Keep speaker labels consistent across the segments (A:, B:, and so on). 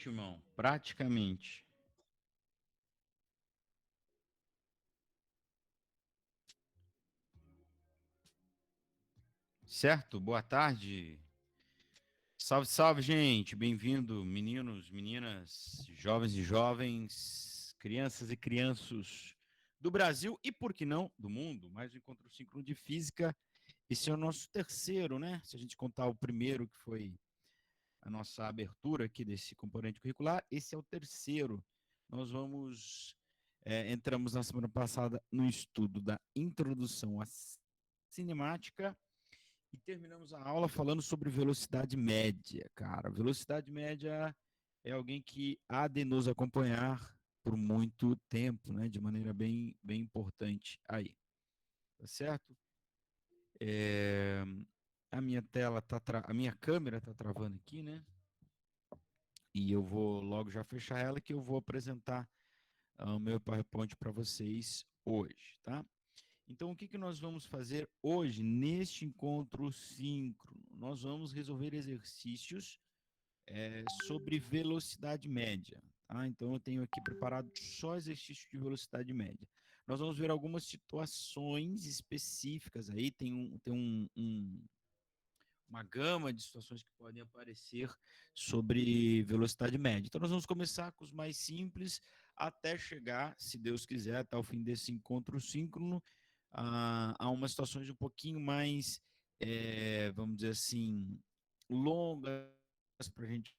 A: irmão. Praticamente. Certo? Boa tarde. Salve, salve, gente. Bem-vindo, meninos, meninas, jovens e jovens, crianças e crianças do Brasil e, por que não, do mundo. Mais um encontro síncrono de física. Esse é o nosso terceiro, né? Se a gente contar o primeiro, que foi a nossa abertura aqui desse componente curricular, esse é o terceiro. Nós entramos na semana passada no estudo da introdução à cinemática e terminamos a aula falando sobre velocidade média, cara. Velocidade média é alguém que há de nos acompanhar por muito tempo, né? De maneira bem importante aí, tá certo? A minha a minha câmera tá travando aqui, né? E eu vou logo já fechar ela que eu vou apresentar o meu PowerPoint para vocês hoje, tá? Então, o que nós vamos fazer hoje neste encontro síncrono? Nós vamos resolver exercícios sobre velocidade média, tá? Então, eu tenho aqui preparado só exercícios de velocidade média. Nós vamos ver algumas situações específicas aí, uma gama de situações que podem aparecer sobre velocidade média. Então, nós vamos começar com os mais simples até chegar, se Deus quiser, até o fim desse encontro síncrono, a umas situações um pouquinho mais, vamos dizer assim, longas para a gente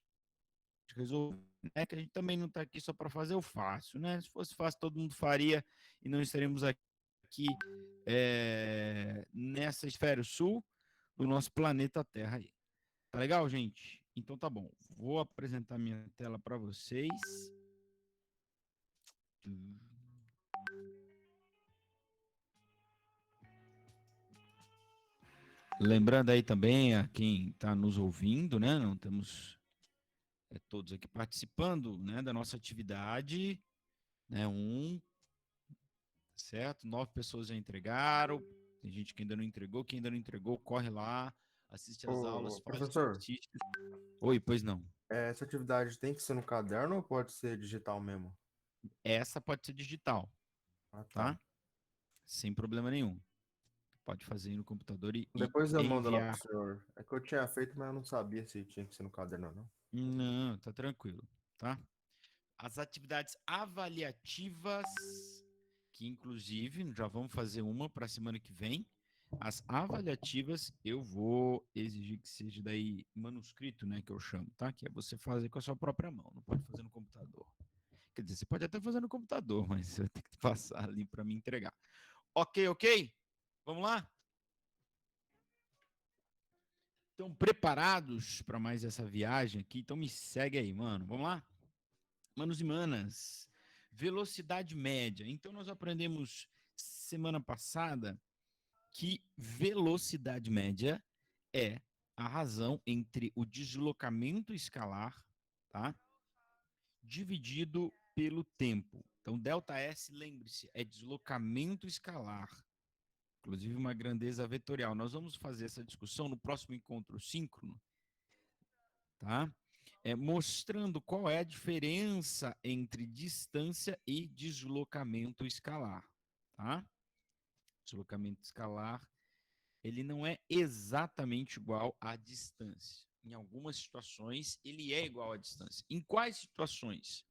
A: resolver. É que a gente também não está aqui só para fazer o fácil, né? Se fosse fácil, todo mundo faria e não estaremos aqui nessa esfera sul do nosso planeta Terra aí. Tá legal, gente? Então tá bom. Vou apresentar minha tela para vocês. Lembrando aí também a quem está nos ouvindo, né? Não temos todos aqui participando, né, da nossa atividade, né? Certo? 9 pessoas já entregaram. Tem gente que ainda não entregou. Quem ainda não entregou, corre lá, assiste às aulas,
B: Ô,
A: faz os
B: professor,
A: exercícios. Oi, pois não.
B: essa atividade tem que ser no caderno ou pode ser digital mesmo?
A: Essa pode ser digital,
B: Ah, tá.
A: tá? Sem problema nenhum. Pode fazer no computador e
B: Depois eu mando lá pro
A: enviar.
B: senhor. É que eu tinha feito, mas eu não sabia se tinha que ser no caderno ou não.
A: Não, tá tranquilo, tá? As atividades avaliativas, que inclusive já vamos fazer uma para a semana que vem. As avaliativas eu vou exigir que seja daí manuscrito, né, que eu chamo, tá? Que é você fazer com a sua própria mão, não pode fazer no computador. Quer dizer, você pode até fazer no computador, mas você vai ter que passar ali para me entregar. Ok, ok? Vamos lá? Estão preparados para mais essa viagem aqui? Então me segue aí, mano. Vamos lá? Manos e manas, velocidade média. Então, nós aprendemos semana passada que velocidade média é a razão entre o deslocamento escalar, tá? Dividido pelo tempo. Então, ΔS, lembre-se, é deslocamento escalar, inclusive uma grandeza vetorial. Nós vamos fazer essa discussão no próximo encontro síncrono, tá? Mostrando qual é a diferença entre distância e deslocamento escalar, tá? Deslocamento escalar, ele não é exatamente igual à distância. Em algumas situações, ele é igual à distância. Em quais situações?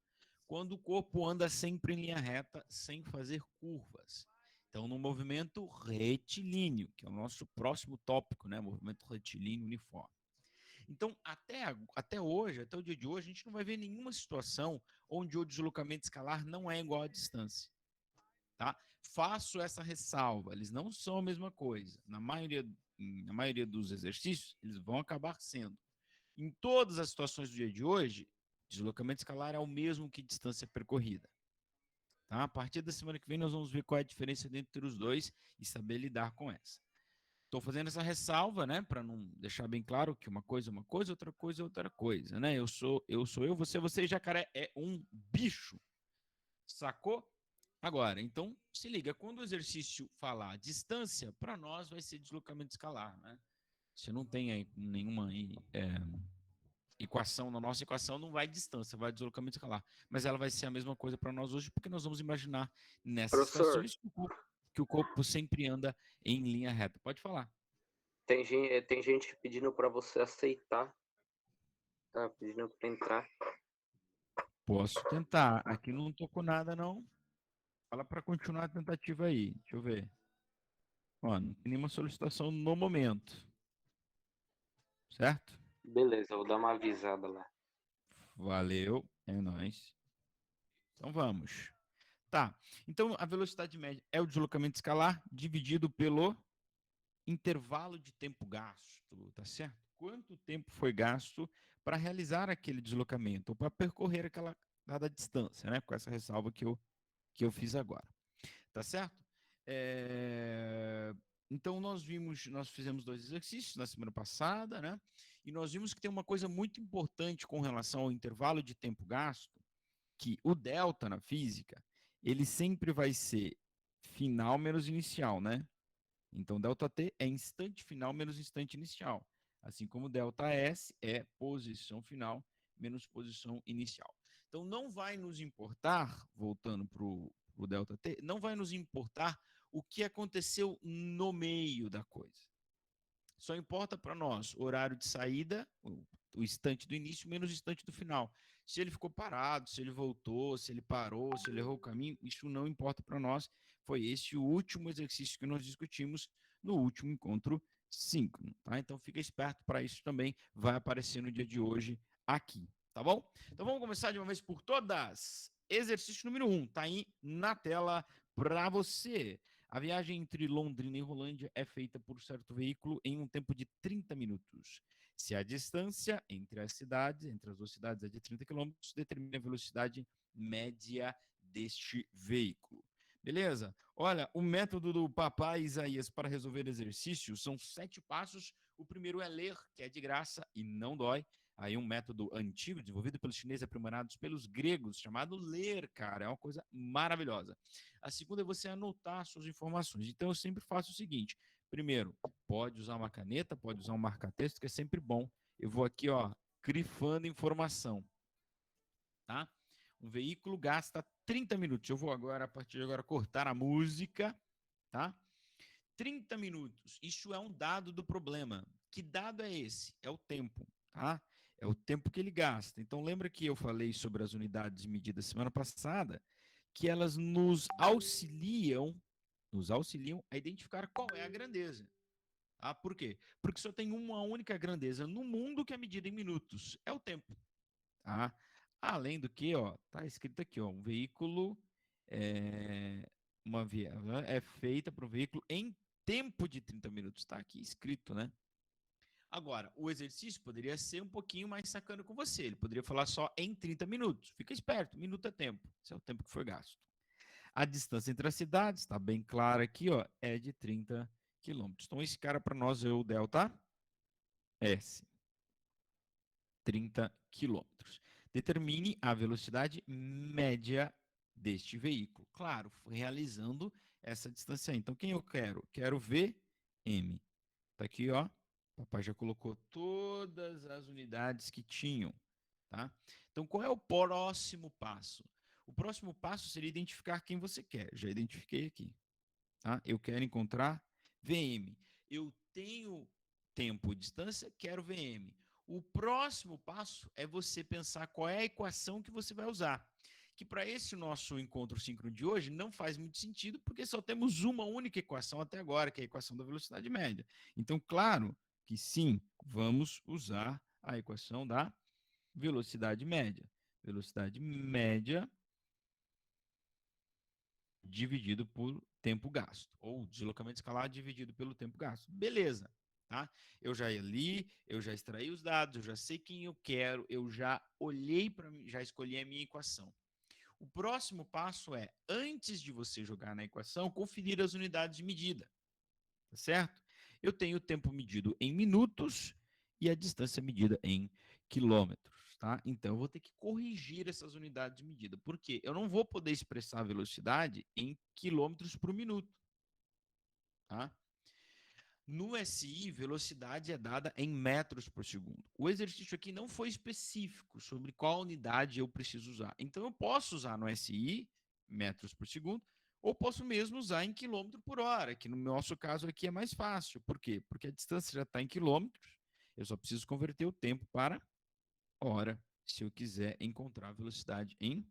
A: Quando o corpo anda sempre em linha reta, sem fazer curvas. Então, no movimento retilíneo, que é o nosso próximo tópico, né? Movimento retilíneo uniforme. Então, até hoje, até o dia de hoje, a gente não vai ver nenhuma situação onde o deslocamento escalar não é igual à distância. Tá? Faço essa ressalva, eles não são a mesma coisa. Na maioria dos exercícios, eles vão acabar sendo. Em todas as situações do dia de hoje, deslocamento escalar é o mesmo que distância percorrida. Tá? A partir da semana que vem, nós vamos ver qual é a diferença entre os dois e saber lidar com essa. Estou fazendo essa ressalva, né, para não deixar bem claro que uma coisa é uma coisa, outra coisa é outra coisa, né? Eu, você e jacaré é um bicho, sacou? Agora, então, se liga, quando o exercício falar distância, para nós vai ser deslocamento escalar, né? Você não tem aí nenhuma aí, equação, na nossa equação não vai distância, vai deslocamento escalar. Mas ela vai ser a mesma coisa para nós hoje, porque nós vamos imaginar nessas
C: Professor,
A: situações que o corpo sempre anda em linha reta. Pode falar.
C: tem gente pedindo para você aceitar. Tá pedindo para entrar.
A: Posso tentar. Aqui não tocou nada, não. Fala para continuar a tentativa aí. Deixa eu ver. Ó, não tem nenhuma solicitação no momento. Certo?
C: Beleza, eu vou dar uma avisada lá.
A: Valeu. É nóis. Então vamos. Tá. Então a velocidade média é o deslocamento escalar dividido pelo intervalo de tempo gasto, tá certo? Quanto tempo foi gasto para realizar aquele deslocamento, ou para percorrer aquela dada distância, né? Com essa ressalva que eu fiz agora, tá certo? Então nós fizemos 2 exercícios na semana passada, né? E nós vimos que tem uma coisa muito importante com relação ao intervalo de tempo gasto, que o delta na física, ele sempre vai ser final menos inicial, né? Então, ΔT é instante final menos instante inicial. Assim como ΔS é posição final menos posição inicial. Então, não vai nos importar, voltando para o ΔT, não vai nos importar o que aconteceu no meio da coisa. Só importa para nós o horário de saída, o instante do início menos o instante do final. Se ele ficou parado, se ele voltou, se ele parou, se ele errou o caminho, isso não importa para nós. Foi esse o último exercício que nós discutimos no último encontro síncrono, tá? Então fica esperto para isso também, vai aparecer no dia de hoje aqui, tá bom? Então vamos começar de uma vez por todas. Exercício número 1, tá aí na tela para você. A viagem entre Londrina e Rolândia é feita por certo veículo em um tempo de 30 minutos. Se a distância entre as duas cidades é de 30 quilômetros, determine a velocidade média deste veículo. Beleza? Olha, o método do papai Isaías para resolver exercícios são 7 passos. O primeiro é ler, que é de graça e não dói. Aí um método antigo, desenvolvido pelos chineses, aprimorados pelos gregos, chamado ler, cara. É uma coisa maravilhosa. A segunda é você anotar suas informações. Então eu sempre faço o seguinte: primeiro, pode usar uma caneta, pode usar um marca-texto, que é sempre bom. Eu vou aqui, ó, grifando informação, tá? Um veículo gasta 30 minutos. Eu vou agora, a partir de agora, cortar a música, tá? 30 minutos. Isso é um dado do problema. Que dado é esse? É o tempo, tá? É o tempo que ele gasta. Então, lembra que eu falei sobre as unidades de medida semana passada? Que elas nos auxiliam a identificar qual é a grandeza. Ah, por quê? Porque só tem uma única grandeza no mundo que é medida em minutos, é o tempo. Tá? Além do que, ó, tá escrito aqui, ó, um veículo é, é feita para um veículo em tempo de 30 minutos. Está aqui escrito, né? Agora, o exercício poderia ser um pouquinho mais sacano com você. Ele poderia falar só em 30 minutos. Fica esperto, minuto é tempo. Esse é o tempo que foi gasto. A distância entre as cidades, está bem clara aqui, ó, é de 30 quilômetros. Então, esse cara para nós é o delta S, 30 quilômetros. Determine a velocidade média deste veículo. Claro, realizando essa distância aí. Então, quem eu quero? Quero VM. Está aqui, ó. O papai já colocou todas as unidades que tinham, tá? Então, qual é o próximo passo? O próximo passo seria identificar quem você quer. Já identifiquei aqui, tá? Eu quero encontrar VM. Eu tenho tempo e distância, quero VM. O próximo passo é você pensar qual é a equação que você vai usar. Que para esse nosso encontro síncrono de hoje não faz muito sentido, porque só temos uma única equação até agora, que é a equação da velocidade média. Então, claro que sim, vamos usar a equação da velocidade média. Velocidade média dividido por tempo gasto, ou deslocamento escalar dividido pelo tempo gasto. Beleza, tá? Eu já li, eu já extraí os dados, eu já sei quem eu quero, eu já olhei para mim, já escolhi a minha equação. O próximo passo é, antes de você jogar na equação, conferir as unidades de medida, tá certo? Eu tenho o tempo medido em minutos e a distância medida em quilômetros. Tá? Então, eu vou ter que corrigir essas unidades de medida. Por quê? Eu não vou poder expressar a velocidade em quilômetros por minuto. Tá? No SI, velocidade é dada em metros por segundo. O exercício aqui não foi específico sobre qual unidade eu preciso usar. Então, eu posso usar no SI, metros por segundo, ou posso mesmo usar em quilômetro por hora, que no nosso caso aqui é mais fácil. Por quê? Porque a distância já está em quilômetros, eu só preciso converter o tempo para hora, se eu quiser encontrar a velocidade em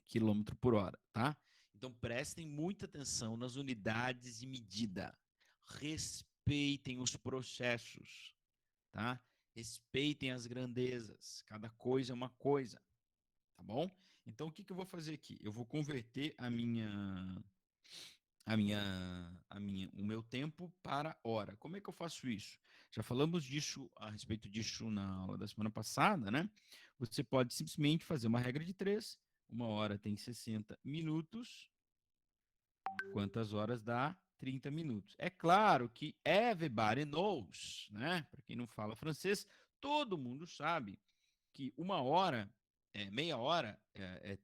A: quilômetro por hora, tá? Então prestem muita atenção nas unidades de medida. Respeitem os processos, tá? Respeitem as grandezas. Cada coisa é uma coisa, tá bom? Então o que eu vou fazer aqui? Eu vou converter o meu tempo para hora. Como é que eu faço isso? Já falamos disso a respeito disso na aula da semana passada, né? Você pode simplesmente fazer uma regra de 3. Uma hora tem 60 minutos. Quantas horas dá? 30 minutos. É claro que everybody knows, né? Para quem não fala francês, todo mundo sabe que uma hora, meia hora,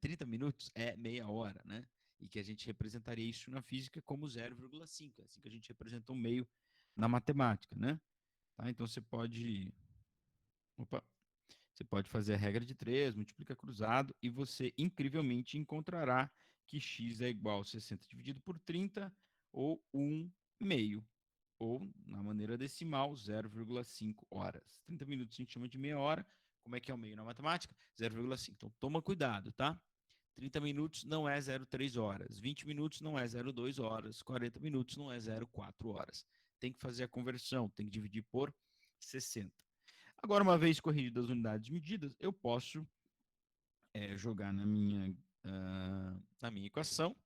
A: 30 minutos é meia hora, né? E que a gente representaria isso na física como 0,5, assim que a gente representa um meio na matemática, né? Tá? Então você pode fazer a regra de 3, multiplica cruzado e você incrivelmente encontrará que x é igual a 60 dividido por 30 ou 1 meio, ou na maneira decimal 0,5 horas. 30 minutos a gente chama de meia hora. Como é que é o meio na matemática? 0,5. Então toma cuidado, tá? 30 minutos não é 0,3 horas, 20 minutos não é 0,2 horas, 40 minutos não é 0,4 horas. Tem que fazer a conversão, tem que dividir por 60. Agora, uma vez corrigidas as unidades medidas, eu posso jogar na minha equação,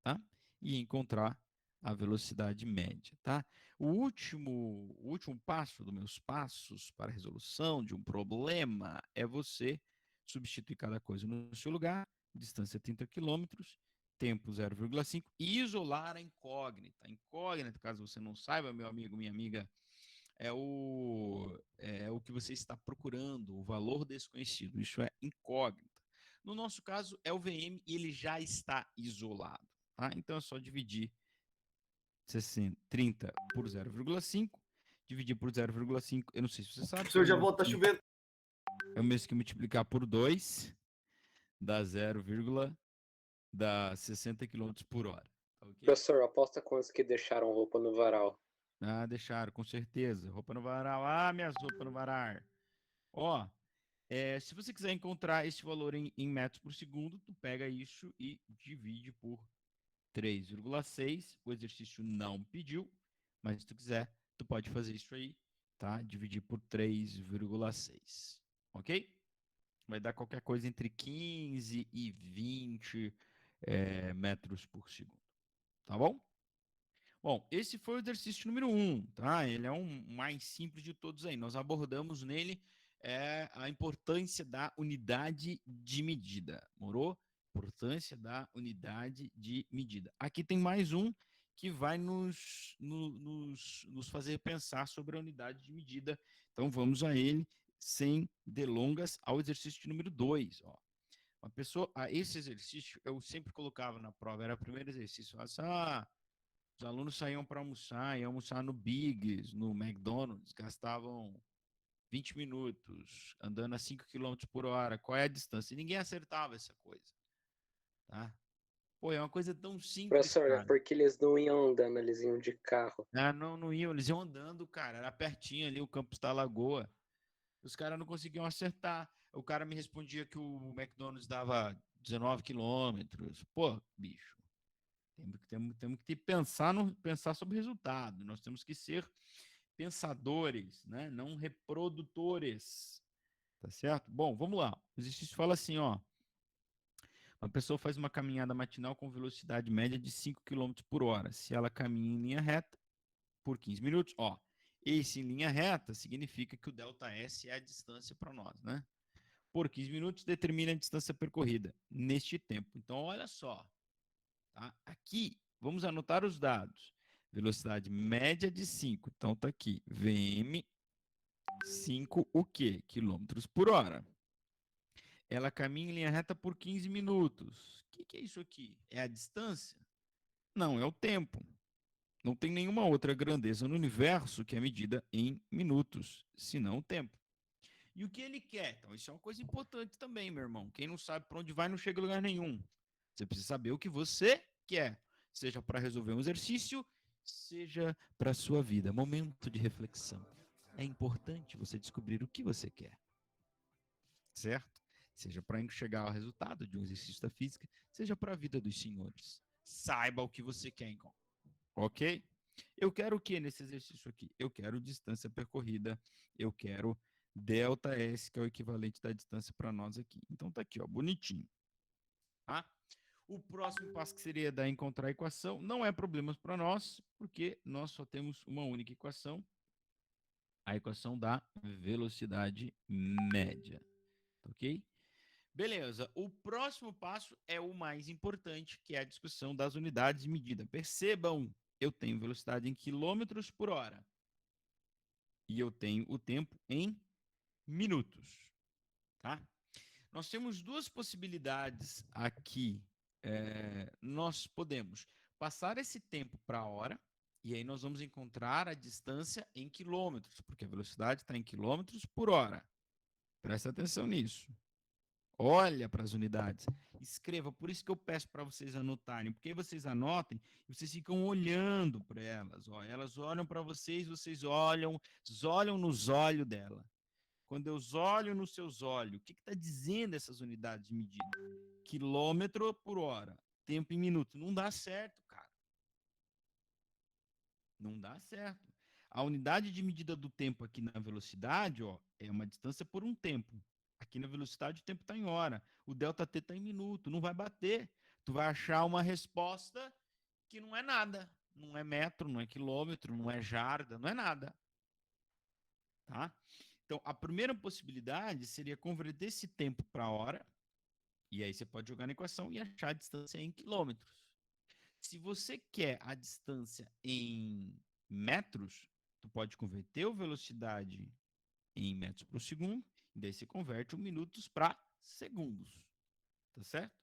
A: tá? E encontrar a velocidade média, tá? O último passo dos meus passos para a resolução de um problema é você substituir cada coisa no seu lugar, distância 30 quilômetros, tempo 0,5 e isolar a incógnita. A incógnita, caso você não saiba, meu amigo, minha amiga, é o que você está procurando, o valor desconhecido. Isso é incógnita. No nosso caso, é o VM e ele já está isolado. Tá? Então é só dividir 30 por 0,5. Dividir por 0,5, eu não sei se você sabe.
B: O senhor já volta chovendo.
A: É o mesmo que multiplicar por 2, dá 0, dá 60 km por hora. Tá, okay?
C: Professor, aposta quantos que deixaram roupa no varal?
A: Ah, deixaram, com certeza. Roupa no varal. Ah, minhas roupas no varal. Ó, se você quiser encontrar esse valor em metros por segundo, tu pega isso e divide por 3,6. O exercício não pediu, mas se tu quiser, tu pode fazer isso aí, tá? Dividir por 3,6, ok? Vai dar qualquer coisa entre 15 e 20 metros por segundo, tá bom? Bom, esse foi o exercício número 1, tá? Ele é um mais simples de todos aí. Nós abordamos nele a importância da unidade de medida, morou? Importância da unidade de medida. Aqui tem mais um que vai nos fazer pensar sobre a unidade de medida. Então vamos a ele sem delongas ao exercício número 2. Ó. Esse exercício eu sempre colocava na prova, era o primeiro exercício. Os alunos saíam para almoçar, iam almoçar no Biggs, no McDonald's, gastavam 20 minutos, andando a 5 km por hora. Qual é a distância? E ninguém acertava essa coisa, tá? Pô, é uma coisa tão simples,
C: Professor, é
A: cara.
C: porque eles não iam andando, eles iam de carro.
A: Ah, não iam, eles iam andando, cara. Era pertinho ali o campus da Lagoa. Os caras não conseguiam acertar. O cara me respondia que o McDonald's dava 19 quilômetros. Pô, bicho. Temos que pensar sobre o resultado. Nós temos que ser pensadores, né? Não reprodutores. Tá certo? Bom, vamos lá. O exercício fala assim, ó. Uma pessoa faz uma caminhada matinal com velocidade média de 5 km por hora. Se ela caminha em linha reta por 15 minutos, ó. Esse em linha reta significa que o ΔS é a distância para nós, né? Por 15 minutos determina a distância percorrida neste tempo. Então, olha só. Tá? Aqui, vamos anotar os dados. Velocidade média de 5. Então, tá aqui. VM 5 o quê? Quilômetros por hora. Ela caminha em linha reta por 15 minutos. O que é isso aqui? É a distância? Não, é o tempo. Não tem nenhuma outra grandeza no universo que é medida em minutos, senão o tempo. E o que ele quer? Então, isso é uma coisa importante também, meu irmão. Quem não sabe para onde vai não chega a lugar nenhum. Você precisa saber o que você quer, seja para resolver um exercício, seja para a sua vida. Momento de reflexão. É importante você descobrir o que você quer, certo? Seja para chegar ao resultado de um exercício da física, seja para a vida dos senhores. Saiba o que você quer, ok? Eu quero o que nesse exercício aqui? Eu quero distância percorrida, eu quero delta S, que é o equivalente da distância para nós aqui. Então tá aqui, ó, bonitinho. Tá? O próximo passo que seria dar encontrar a equação não é problema para nós, porque nós só temos uma única equação, a equação da velocidade média, ok? Beleza, o próximo passo é o mais importante, que é a discussão das unidades de medida. Percebam, eu tenho velocidade em quilômetros por hora e eu tenho o tempo em minutos, tá? Nós temos duas possibilidades aqui. Nós podemos passar esse tempo para a hora e aí nós vamos encontrar a distância em quilômetros, porque a velocidade está em quilômetros por hora. Presta atenção nisso. Olha para as unidades, escreva. Por isso que eu peço para vocês anotarem, porque aí vocês anotem e vocês ficam olhando para elas. Ó, elas olham para vocês, vocês olham nos olhos dela. Quando eu olho nos seus olhos, o que está dizendo essas unidades de medida? Quilômetro por hora, tempo em minuto. Não dá certo, cara. Não dá certo. A unidade de medida do tempo aqui na velocidade, ó, é uma distância por um tempo. Aqui na velocidade o tempo está em hora. O ΔT está em minuto. Não vai bater. Tu vai achar uma resposta que não é nada. Não é metro, não é quilômetro, não é jarda, não é nada. Tá? Então, a primeira possibilidade seria converter esse tempo para hora. E aí você pode jogar na equação e achar a distância em quilômetros. Se você quer a distância em metros, tu pode converter a velocidade em metros por segundo, e daí você converte os minutos para segundos, tá certo?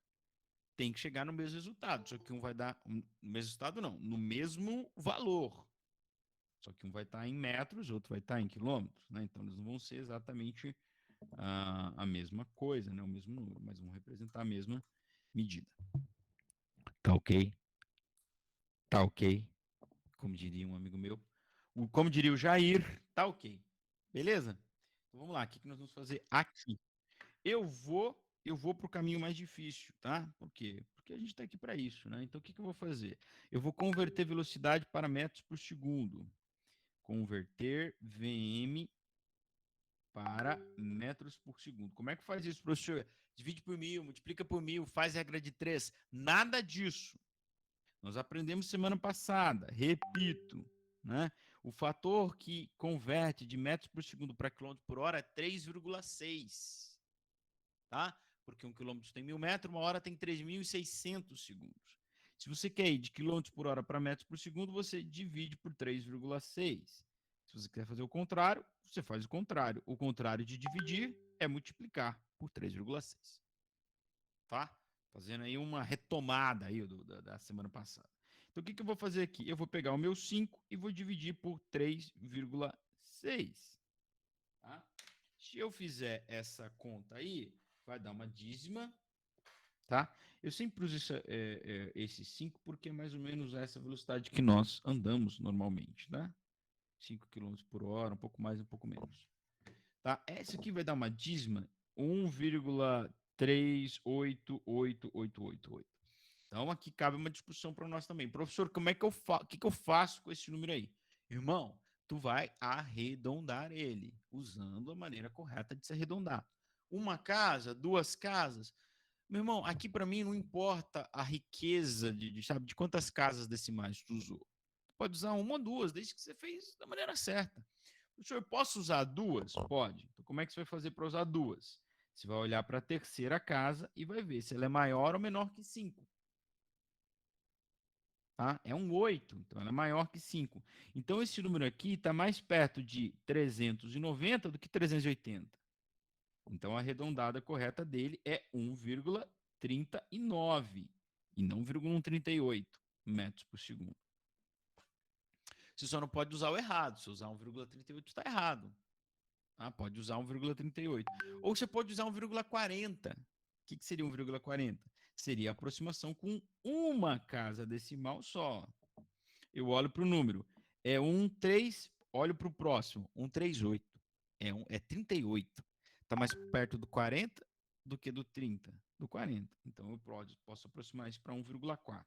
A: Tem que chegar no mesmo resultado, só que um vai dar, no mesmo resultado não, no mesmo valor, só que um vai estar em metros, outro vai estar em quilômetros, né? Então eles não vão ser exatamente a mesma coisa, né? O mesmo número, mas vão representar a mesma medida. Tá ok? Tá ok? Como diria um amigo meu. Como diria o Jair, tá ok. Beleza? Então vamos lá, o que nós vamos fazer aqui? Eu vou para o caminho mais difícil, tá? Por quê? Porque a gente está aqui para isso, né? Então o que eu vou fazer? Eu vou converter velocidade para metros por segundo. Converter VM para metros por segundo. Como é que faz isso, professor? Divide por 1000, multiplica por 1000, faz regra de 3. Nada disso. Nós aprendemos semana passada, repito, né? O fator que converte de metros por segundo para quilômetro por hora é 3,6, tá? Porque 1 quilômetro tem 1000 metros, uma hora tem 3.600 segundos. Se você quer ir de quilômetros por hora para metros por segundo, você divide por 3,6. Se você quer fazer o contrário, você faz o contrário. O contrário de dividir é multiplicar por 3,6. Tá? Fazendo aí uma retomada aí da semana passada. Então, o que eu vou fazer aqui? Eu vou pegar o meu 5 e vou dividir por 3,6. Tá? Se eu fizer essa conta aí, vai dar uma dízima. Tá? Eu sempre uso esse 5 porque é mais ou menos essa velocidade que nós andamos normalmente. Tá? 5 km por hora, um pouco mais, um pouco menos. Tá? Essa aqui vai dar uma dízima 1,388888. Então, aqui cabe uma discussão para nós também. Professor, como é que que eu faço com esse número aí? Irmão, tu vai arredondar ele, usando a maneira correta de se arredondar. Uma casa, duas casas. Meu irmão, aqui para mim não importa a riqueza sabe, de quantas casas decimais tu usou. Tu pode usar uma ou duas, desde que você fez da maneira certa. Professor, posso usar duas? Pode. Então, como é que você vai fazer para usar duas? Você vai olhar para a terceira casa e vai ver se ela é maior ou menor que 5. Tá? É um 8, então ela é maior que 5. Então, esse número aqui está mais perto de 390 do que 380. Então, a arredondada correta dele é 1,39 e não 1,138 metros por segundo. Você só não pode usar o errado. Se usar 1,38 está errado. Ah, pode usar 1,38. Ou você pode usar 1,40. O que seria 1,40? Seria a aproximação com uma casa decimal só. Eu olho para o número. É 3, olho para o próximo. 138. É 38. Está mais perto do 40 do que do 30. Do 40. Então eu posso aproximar isso para 1,4.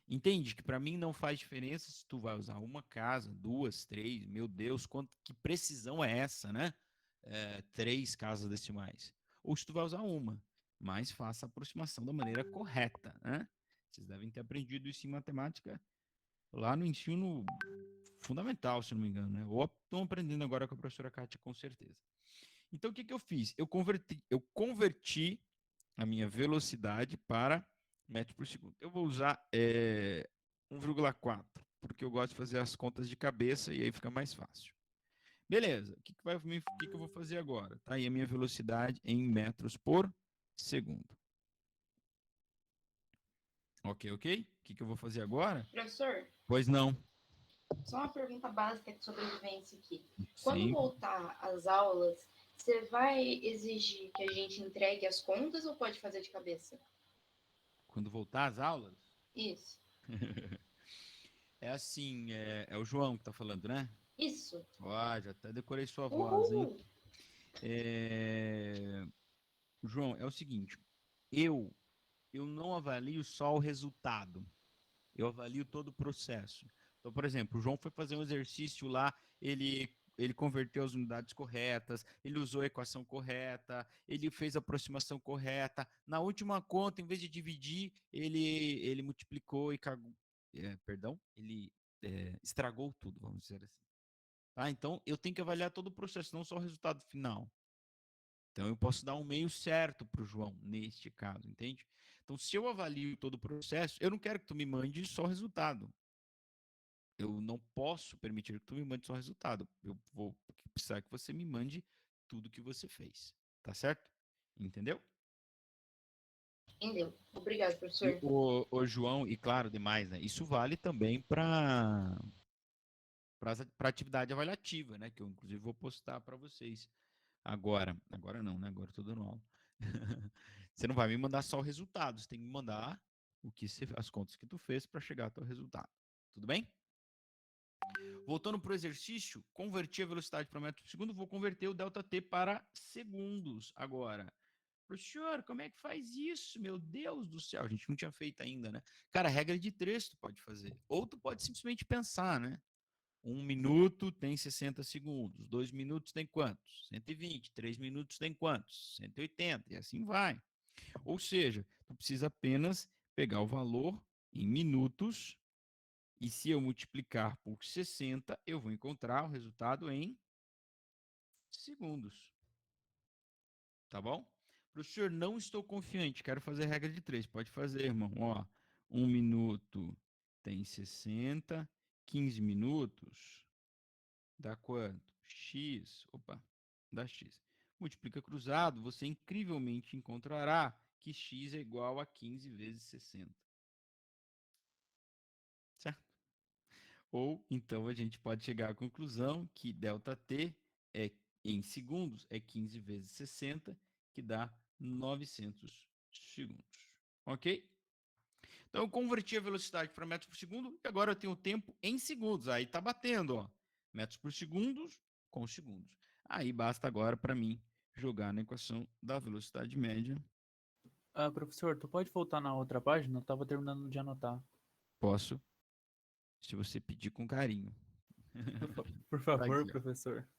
A: Entende que para mim não faz diferença se tu vai usar uma casa, duas, três, meu Deus, que precisão é essa, né? 3 casas decimais. Ou se tu vai usar uma, mas faça a aproximação da maneira correta, né? Vocês devem ter aprendido isso em matemática lá no ensino fundamental, se não me engano, né? Ou estão aprendendo agora com a professora Kátia, com certeza. Então, o que eu fiz? Eu converti a minha velocidade para metros por segundo. Eu vou usar 1,4, porque eu gosto de fazer as contas de cabeça e aí fica mais fácil. Beleza, o que eu vou fazer agora? Tá aí a minha velocidade em metros por segundo. Ok? O que eu vou fazer agora?
D: Professor,
A: Pois não.
D: só uma pergunta básica de sobrevivência aqui. Quando
A: Sim.
D: voltar às aulas, você vai exigir que a gente entregue as contas ou pode fazer de cabeça?
A: Quando voltar às aulas?
D: Isso.
A: É assim, é o João que tá falando, né?
D: Isso.
A: Já até decorei sua voz, hein?
D: Uhul.
A: João, é o seguinte, eu não avalio só o resultado, eu avalio todo o processo. Então, por exemplo, o João foi fazer um exercício lá, ele converteu as unidades corretas, ele usou a equação correta, ele fez a aproximação correta. Na última conta, em vez de dividir, ele multiplicou e ele estragou tudo, vamos dizer assim. Tá? Então, eu tenho que avaliar todo o processo, não só o resultado final. Então, eu posso dar um meio certo para o João, neste caso, entende? Então, se eu avalio todo o processo, eu não quero que tu me mande só o resultado. Eu não posso permitir que tu me mande só o resultado. Eu vou precisar que você me mande tudo que você fez. Tá certo? Entendeu?
D: Entendeu. Obrigado,
A: E
D: professor.
A: o João, e claro, demais, né? Isso vale também para atividade avaliativa, né? Que eu, inclusive, vou postar para vocês. Agora não, né? Agora eu tô dando aula. Você não vai me mandar só o resultado, você tem que me mandar as contas que tu fez para chegar ao resultado. Tudo bem? Voltando para o exercício, converti a velocidade para metro por segundo, vou converter o ΔT para segundos agora. Professor, como é que faz isso? Meu Deus do céu, a gente não tinha feito ainda, né? Cara, regra de 3 tu pode fazer. Ou tu pode simplesmente pensar, né? 1 minuto tem 60 segundos. 2 minutos tem quantos? 120. 3 minutos tem quantos? 180. E assim vai. Ou seja, tu precisa apenas pegar o valor em minutos e se eu multiplicar por 60, eu vou encontrar o resultado em segundos. Tá bom? Professor, não estou confiante, quero fazer a regra de 3. Pode fazer, irmão. Ó, 1 minuto tem 60, 15 minutos dá quanto? X, opa, dá X. Multiplica cruzado, você incrivelmente encontrará que X é igual a 15 vezes 60. Certo? Ou, então, a gente pode chegar à conclusão que ΔT em segundos é 15 vezes 60, que dá 900 segundos. Ok? Então, eu converti a velocidade para metros por segundo e agora eu tenho o tempo em segundos. Aí está batendo, ó. Metros por segundo com segundos. Aí basta agora para mim jogar na equação da velocidade média.
E: Professor, tu pode voltar na outra página? Eu tava terminando de anotar.
A: Posso, se você pedir com carinho.
E: Por
A: Tá
E: favor,
A: aqui, ó.
E: professor.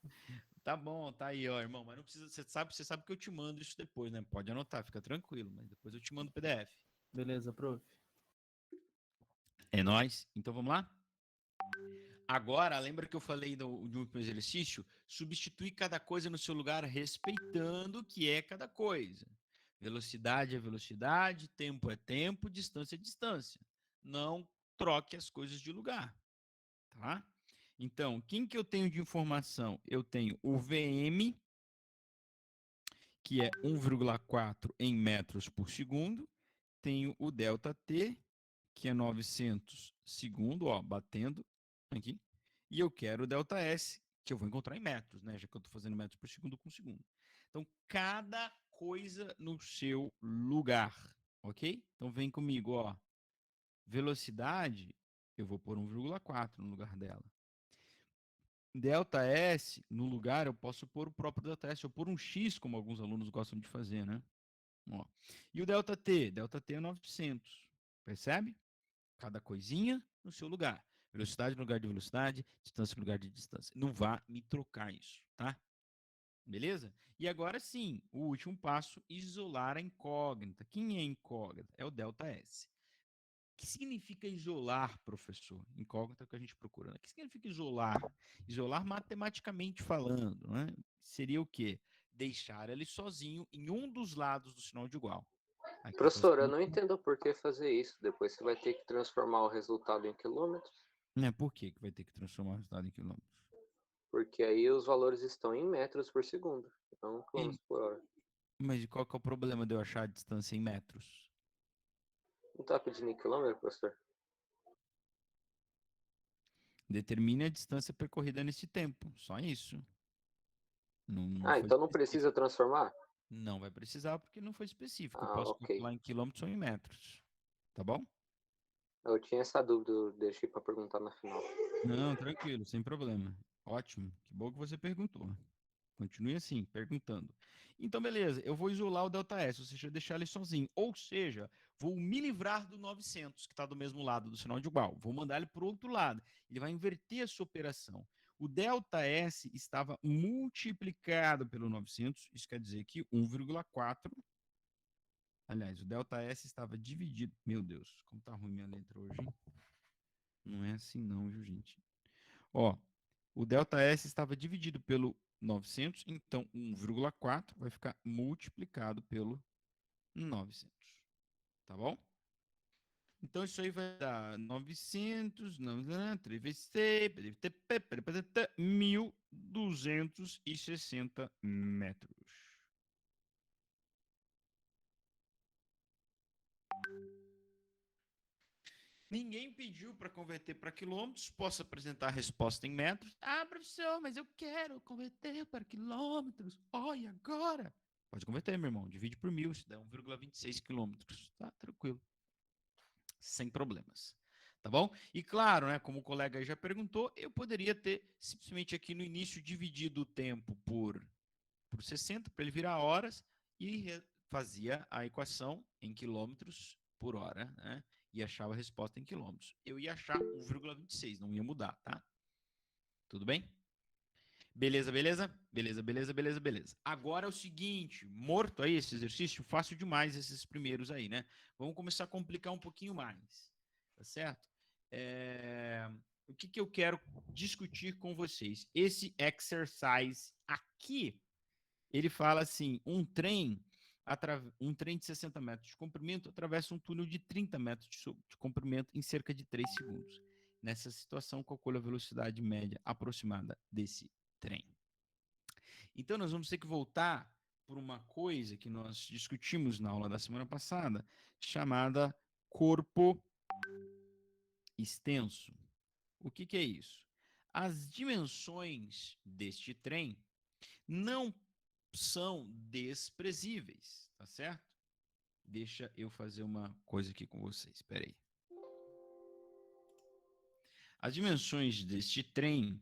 A: Tá bom, tá aí, ó, irmão. Mas não precisa. Você sabe que eu te mando isso depois, né? Pode anotar, fica tranquilo. Mas depois eu te mando o PDF.
E: Beleza, prof.
A: É nóis. Então vamos lá? Agora, lembra que eu falei do último exercício? Substitui cada coisa no seu lugar, respeitando o que é cada coisa. Velocidade é velocidade, tempo é tempo, distância é distância. Não troque as coisas de lugar, tá? Então, quem que eu tenho de informação? Eu tenho o VM, que é 1,4 em metros por segundo. Tenho o ΔT, que é 900 segundo, ó, batendo aqui. E eu quero o delta S, que eu vou encontrar em metros, né? Já que eu estou fazendo metros por segundo com segundo. Então, cada coisa no seu lugar, ok? Então, vem comigo, ó. Velocidade, eu vou pôr 1,4 no lugar dela. Delta S, no lugar, eu posso pôr o próprio delta S, eu pôr um X, como alguns alunos gostam de fazer, né? Ó. E o delta T? Delta T é 900, percebe? Cada coisinha no seu lugar. Velocidade no lugar de velocidade, distância no lugar de distância. Não vá me trocar isso, tá? Beleza? E agora sim, o último passo, isolar a incógnita. Quem é a incógnita? É o delta S. O que significa isolar, professor? Incógnita que a gente procura. Né? O que significa isolar? Isolar matematicamente falando, né? Seria o quê? Deixar ele sozinho em um dos lados do sinal de igual. Aqui
C: Professor, eu não entendo por que fazer isso. Depois você vai ter que transformar o resultado em quilômetros,
A: Por que vai ter que transformar o resultado em quilômetros?
C: porque aí os valores estão em metros por segundo, não quilômetros por hora.
A: Mas qual que é o problema de eu achar a distância em metros?
C: Não tá pedindo em quilômetro, professor?
A: Determine a distância percorrida nesse tempo. Só isso. Não
C: Ah,
A: foi
C: então não
A: específico.
C: precisa transformar?
A: Não vai precisar porque não foi específico. Eu
C: Ah,
A: posso
C: ok.
A: calcular em quilômetros ou em metros. Tá bom?
C: Eu tinha essa dúvida, eu deixei para perguntar na final.
A: Não, tranquilo, sem problema. Ótimo. Que bom que você perguntou. Continue assim, perguntando. Então, beleza, eu vou isolar o delta S, ou seja, deixar ele sozinho. Ou seja, vou me livrar do 900, que está do mesmo lado do sinal de igual. Vou mandar ele para o outro lado. Ele vai inverter essa operação. O delta S estava multiplicado pelo 900, isso quer dizer que 1,4. Aliás, o delta S estava dividido. Meu Deus, como tá ruim minha letra hoje, hein? Não é assim não, viu, gente? Ó, o delta S estava dividido pelo 900, então 1,4 vai ficar multiplicado pelo 900, tá bom? Então isso aí vai dar 900, 3 vezes 6, 1.260 metros. Ninguém pediu para converter para quilômetros. Posso apresentar a resposta em metros? Ah, professor, mas eu quero converter para quilômetros. Olha, agora. Pode converter, meu irmão. Divide por 1.000, isso dá 1,26 quilômetros. Tá tranquilo. Sem problemas. Tá bom? E claro, né, como o colega já perguntou, eu poderia ter simplesmente aqui no início dividido o tempo por 60 para ele virar horas e fazia a equação em quilômetros por hora, né? E achava a resposta em quilômetros. Eu ia achar 1,26, não ia mudar, tá? Tudo bem? Beleza, beleza? Beleza, beleza, beleza, beleza. Agora é o seguinte, morto aí esse exercício, fácil demais esses primeiros aí, né? Vamos começar a complicar um pouquinho mais, tá certo? O que eu quero discutir com vocês? Esse exercise aqui, ele fala assim, um trem de 60 metros de comprimento atravessa um túnel de 30 metros de comprimento em cerca de 3 segundos. Nessa situação, calcula a velocidade média aproximada desse trem. Então, nós vamos ter que voltar por uma coisa que nós discutimos na aula da semana passada, chamada corpo extenso. O que é isso? As dimensões deste trem não são desprezíveis, tá certo? Deixa eu fazer uma coisa aqui com vocês, espera aí. As dimensões deste trem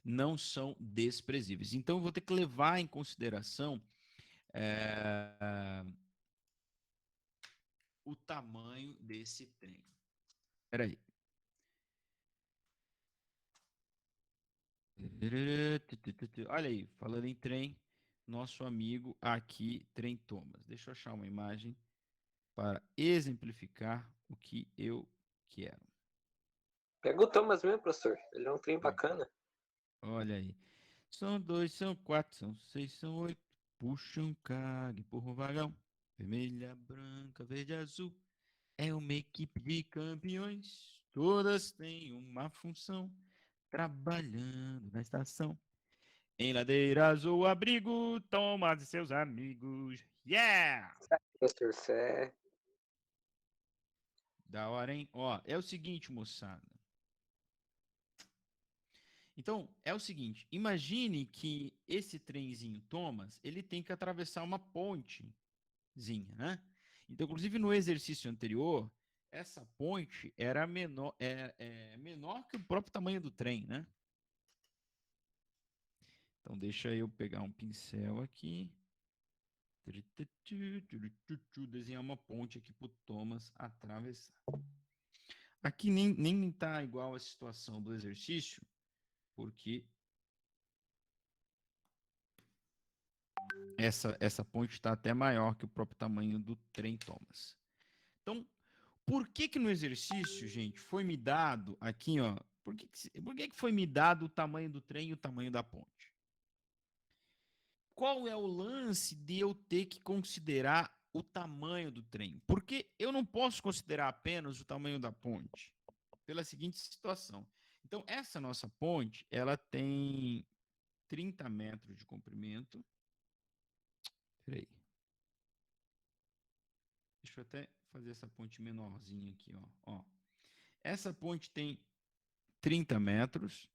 A: não são desprezíveis. Então, eu vou ter que levar em consideração o tamanho desse trem. Espera aí. Olha aí, falando em trem, nosso amigo aqui, Trem Thomas. Deixa eu achar uma imagem para exemplificar o que eu quero.
C: Pega o Thomas mesmo, professor. Ele é um trem bacana.
A: Olha aí. São 2, são 4, são 6, são 8. Puxam carga, empurram vagão. Vermelha, branca, verde, azul. É uma equipe de campeões. Todas têm uma função. Trabalhando na estação. Em ladeiras ou abrigo, Thomas e seus amigos. Yeah!
C: Professor, você é...
A: Da hora, hein? Ó, é o seguinte, moçada. Então, é o seguinte, imagine que esse trenzinho Thomas, ele tem que atravessar uma pontezinha, né? Então, inclusive no exercício anterior, essa ponte era menor, menor que o próprio tamanho do trem, né? Então, deixa eu pegar um pincel aqui. Desenhar uma ponte aqui para o Thomas atravessar. Aqui nem tá igual a situação do exercício, porque essa ponte está até maior que o próprio tamanho do trem Thomas. Então, por que que no exercício, gente, foi me dado aqui, ó, por que que foi me dado o tamanho do trem e o tamanho da ponte? Qual é o lance de eu ter que considerar o tamanho do trem? Porque eu não posso considerar apenas o tamanho da ponte, pela seguinte situação. Então, essa nossa ponte, ela tem 30 metros de comprimento. Peraí. Deixa eu até fazer essa ponte menorzinha aqui, ó. Essa ponte tem 30 metros,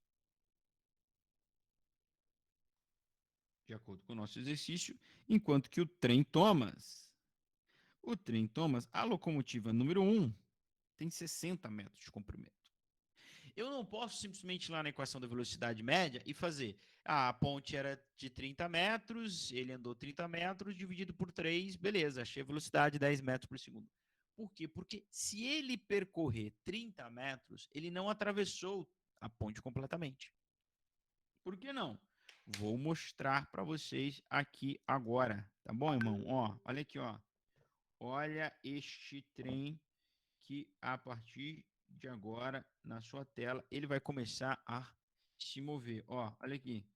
A: de acordo com o nosso exercício, enquanto que o trem Thomas, a locomotiva número 1, tem 60 metros de comprimento. Eu não posso simplesmente ir lá na equação da velocidade média e fazer, a ponte era de 30 metros, ele andou 30 metros, dividido por 3, beleza, achei a velocidade 10 metros por segundo. Por quê? Porque se ele percorrer 30 metros, ele não atravessou a ponte completamente. Por que não? Vou mostrar para vocês aqui agora, tá bom, irmão? Ó, olha aqui, ó. Olha este trem que a partir de agora, na sua tela, ele vai começar a se mover. Ó, olha aqui.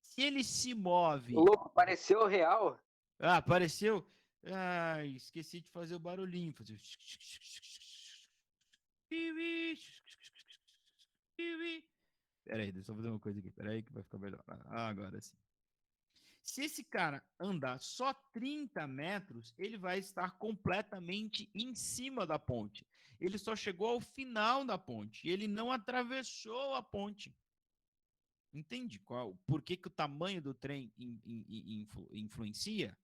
A: Se ele se move...
C: Louco, pareceu real.
A: Ah, apareceu? Ah, esqueci de fazer o barulhinho. Fazer... Peraí, deixa eu fazer uma coisa aqui. Peraí que vai ficar melhor. Ah, agora sim. Se esse cara andar só 30 metros, ele vai estar completamente em cima da ponte. Ele só chegou ao final da ponte e ele não atravessou a ponte. Entende por que o tamanho do trem influencia?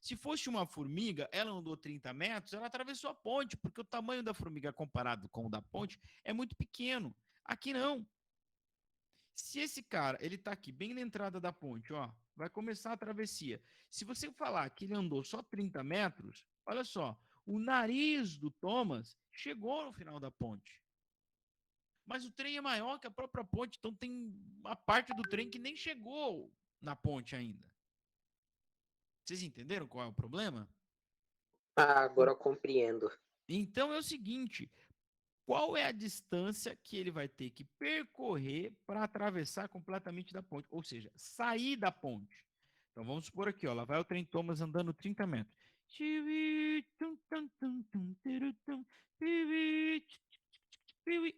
A: Se fosse uma formiga, ela andou 30 metros, ela atravessou a ponte, porque o tamanho da formiga comparado com o da ponte é muito pequeno. Aqui não. Se esse cara, ele tá aqui bem na entrada da ponte, ó, vai começar a travessia. Se você falar que ele andou só 30 metros, olha só, o nariz do Thomas chegou no final da ponte. Mas o trem é maior que a própria ponte, então tem uma parte do trem que nem chegou na ponte ainda. Vocês entenderam qual é o problema?
C: Ah, agora eu compreendo.
A: Então é o seguinte, qual é a distância que ele vai ter que percorrer para atravessar completamente da ponte? Ou seja, sair da ponte. Então vamos supor aqui, ó, lá vai o trem Thomas andando 30 metros.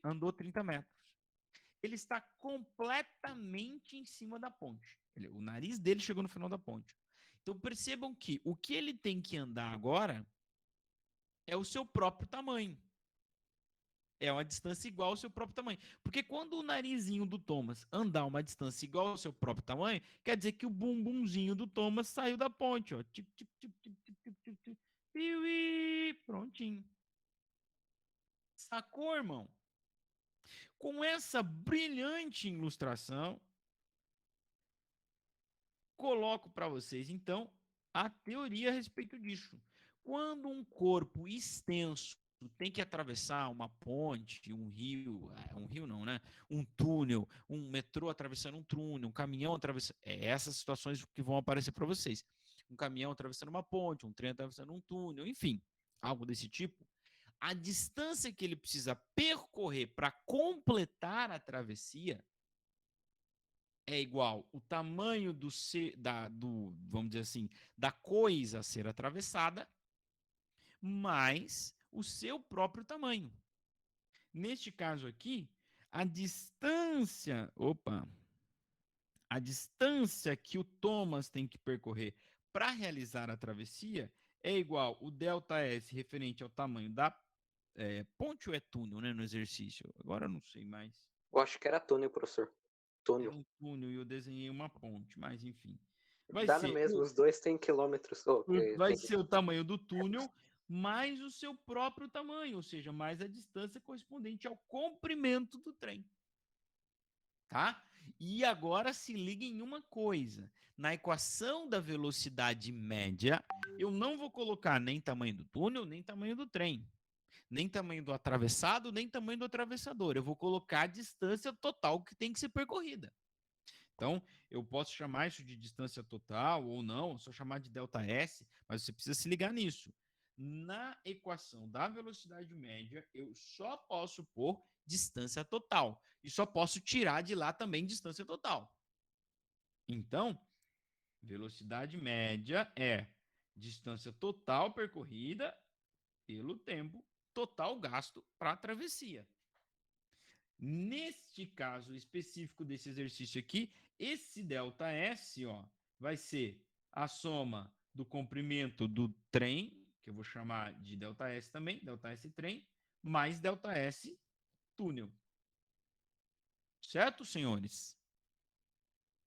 A: Andou 30 metros. Ele está completamente em cima da ponte. O nariz dele chegou no final da ponte. Então percebam que o que ele tem que andar agora é o seu próprio tamanho. É uma distância igual ao seu próprio tamanho. Porque quando o narizinho do Thomas andar uma distância igual ao seu próprio tamanho, quer dizer que o bumbumzinho do Thomas saiu da ponte. Ó. Prontinho. Sacou, irmão? Com essa brilhante ilustração, coloco para vocês, então, a teoria a respeito disso. Quando um corpo extenso tem que atravessar uma ponte, um rio não, né? Um túnel, um metrô atravessando um túnel, um caminhão atravessando... essas situações que vão aparecer para vocês. Um caminhão atravessando uma ponte, um trem atravessando um túnel, enfim, algo desse tipo. A distância que ele precisa percorrer para completar a travessia é igual o tamanho vamos dizer assim, da coisa a ser atravessada, mais o seu próprio tamanho. Neste caso aqui, a distância que o Thomas tem que percorrer para realizar a travessia é igual o ΔS referente ao tamanho da ponte ou é túnel, né, no exercício? Agora eu não sei mais.
C: Eu acho que era túnel, professor.
A: Era
C: Túnel.
A: um túnel e eu desenhei uma ponte, mas enfim. Vai
C: Dá na
A: ser
C: mesma, os dois têm quilômetros.
A: vai ser o tamanho do túnel mais o seu próprio tamanho, ou seja, mais a distância correspondente ao comprimento do trem. Tá? E agora se liga em uma coisa. Na equação da velocidade média, eu não vou colocar nem tamanho do túnel, nem tamanho do trem. Nem tamanho do atravessado, nem tamanho do atravessador. Eu vou colocar a distância total que tem que ser percorrida. Então, eu posso chamar isso de distância total ou não, só chamar de ΔS, mas você precisa se ligar nisso. Na equação da velocidade média, eu só posso pôr distância total e só posso tirar de lá também distância total. Então, velocidade média é distância total percorrida pelo tempo total gasto para a travessia. Neste caso específico desse exercício aqui, esse ΔS, ó, vai ser a soma do comprimento do trem, que eu vou chamar de ΔS também, ΔS trem, mais ΔS túnel. Certo, senhores?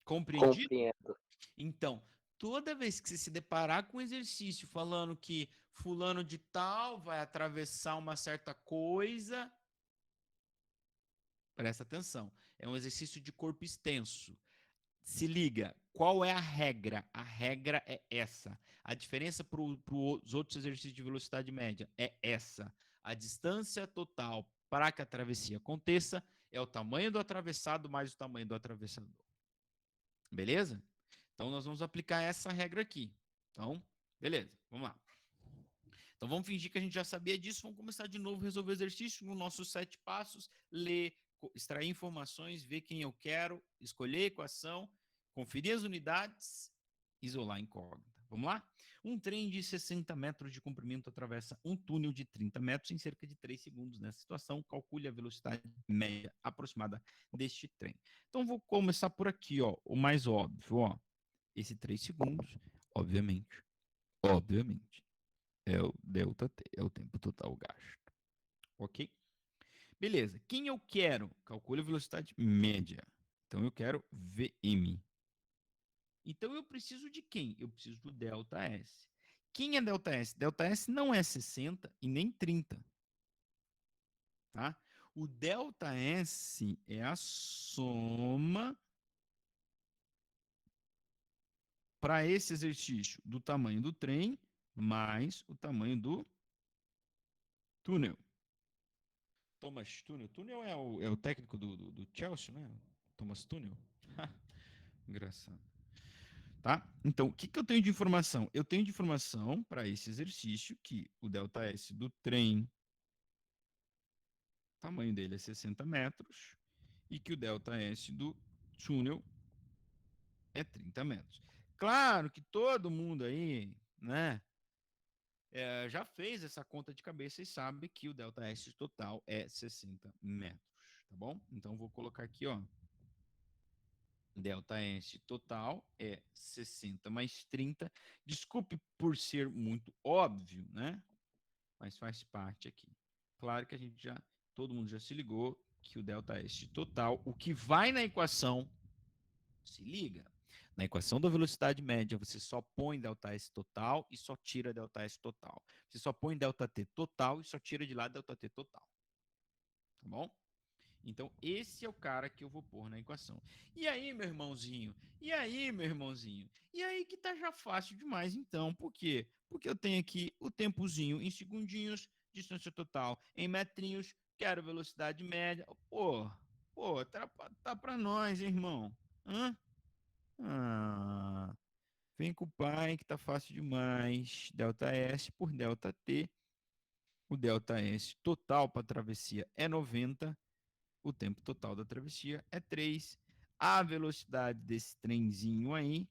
A: Compreendido?
C: Compreendo.
A: Então, toda vez que você se deparar com um exercício falando que fulano de tal vai atravessar uma certa coisa, presta atenção. É um exercício de corpo extenso. Se liga, qual é a regra? A regra é essa. A diferença para os outros exercícios de velocidade média é essa. A distância total para que a travessia aconteça é o tamanho do atravessado mais o tamanho do atravessador. Beleza? Então, nós vamos aplicar essa regra aqui. Então, beleza, vamos lá. Então, vamos fingir que a gente já sabia disso. Vamos começar de novo a resolver o exercício nos nossos 7 passos. Ler, extrair informações, ver quem eu quero, escolher a equação, conferir as unidades, isolar a incógnita. Vamos lá? Um trem de 60 metros de comprimento atravessa um túnel de 30 metros em cerca de 3 segundos. Nessa situação, calcule a velocidade média aproximada deste trem. Então, vou começar por aqui, ó, o mais óbvio, ó. Esse 3 segundos, obviamente, é o ΔT, é o tempo total gasto. Ok? Beleza. Quem eu quero? Calcule a velocidade média. Então, eu quero VM. Então, eu preciso de quem? Eu preciso do ΔS. Quem é ΔS? ΔS não é 60 e nem 30. Tá? O ΔS é a soma para esse exercício do tamanho do trem mais o tamanho do túnel. Thomas Tuchel. Tuchel é o técnico do Chelsea, né? Thomas Tuchel. Engraçado. Tá? Então, o que eu tenho de informação? Eu tenho de informação para esse exercício que o ΔS do trem, o tamanho dele é 60 metros, e que o ΔS do túnel é 30 metros. Claro que todo mundo aí, né, já fez essa conta de cabeça e sabe que o ΔS total é 60 metros, tá bom? Então, vou colocar aqui, ó. ΔS total é 60 mais 30. Desculpe por ser muito óbvio, né? Mas faz parte aqui. Claro que todo mundo já se ligou que o ΔS total, o que vai na equação, se liga, na equação da velocidade média, você só põe ΔS total e só tira ΔS total. Você só põe ΔT total e só tira de lá ΔT total. Tá bom? Então, esse é o cara que eu vou pôr na equação. E aí, meu irmãozinho? E aí, meu irmãozinho? E aí que tá já fácil demais, então. Por quê? Porque eu tenho aqui o tempozinho em segundinhos, distância total em metrinhos, quero velocidade média. Pô, tá pra nós, hein, irmão? Hã? Ah, vem com o pai que tá fácil demais. ΔS por ΔT. O ΔS total para travessia é 90. O tempo total da travessia é 3. A velocidade desse trenzinho aí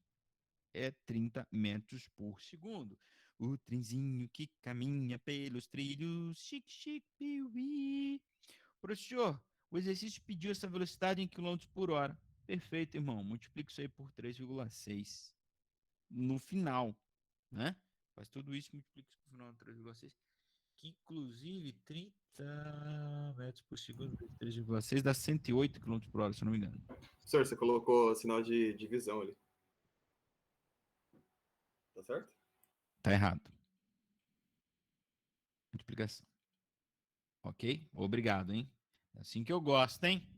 A: é 30 metros por segundo. O trenzinho que caminha pelos trilhos. Chique, chique, piuí. Professor, o exercício pediu essa velocidade em quilômetros por hora. Perfeito, irmão. Multiplica isso aí por 3,6 no final, né? Faz tudo isso, multiplica isso por final de 3,6, que inclusive 30 metros por segundo vezes 3,6 dá 108 km por hora, se eu não me engano.
F: Professor, você colocou sinal de divisão ali. Tá certo?
A: Tá errado. Multiplicação. Ok? Obrigado, hein? É assim que eu gosto, hein?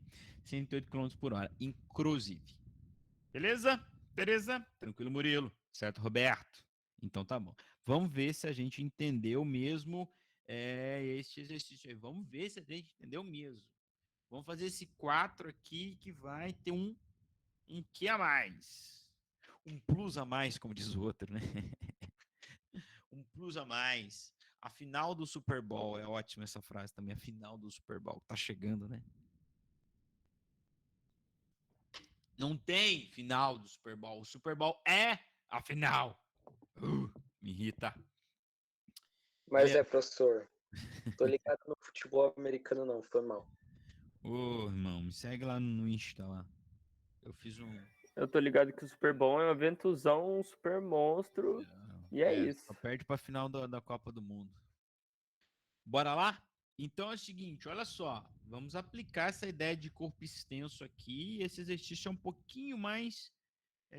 A: 108 km por hora, inclusive. Beleza? Beleza? Tranquilo, Murilo. Certo, Roberto? Então tá bom. Vamos ver se a gente entendeu mesmo este exercício aí. Vamos ver se a gente entendeu mesmo. Vamos fazer esse 4 aqui que vai ter um que a mais. Um plus a mais, como diz o outro, né? Um plus a mais. A final do Super Bowl. É ótima essa frase também. A final do Super Bowl. Tá chegando, né? Não tem final do Super Bowl. O Super Bowl é a final. Me irrita.
C: Mas
A: Beleza.
C: professor, tô ligado no futebol americano não, foi mal.
A: Ô, irmão, me segue lá no Insta lá. Eu fiz um.
G: Eu tô ligado que o Super Bowl é um eventozão, um super monstro. E é isso.
A: Só perde pra final da Copa do Mundo. Bora lá? Então é o seguinte, olha só. Vamos aplicar essa ideia de corpo extenso aqui. Esse exercício é um pouquinho mais.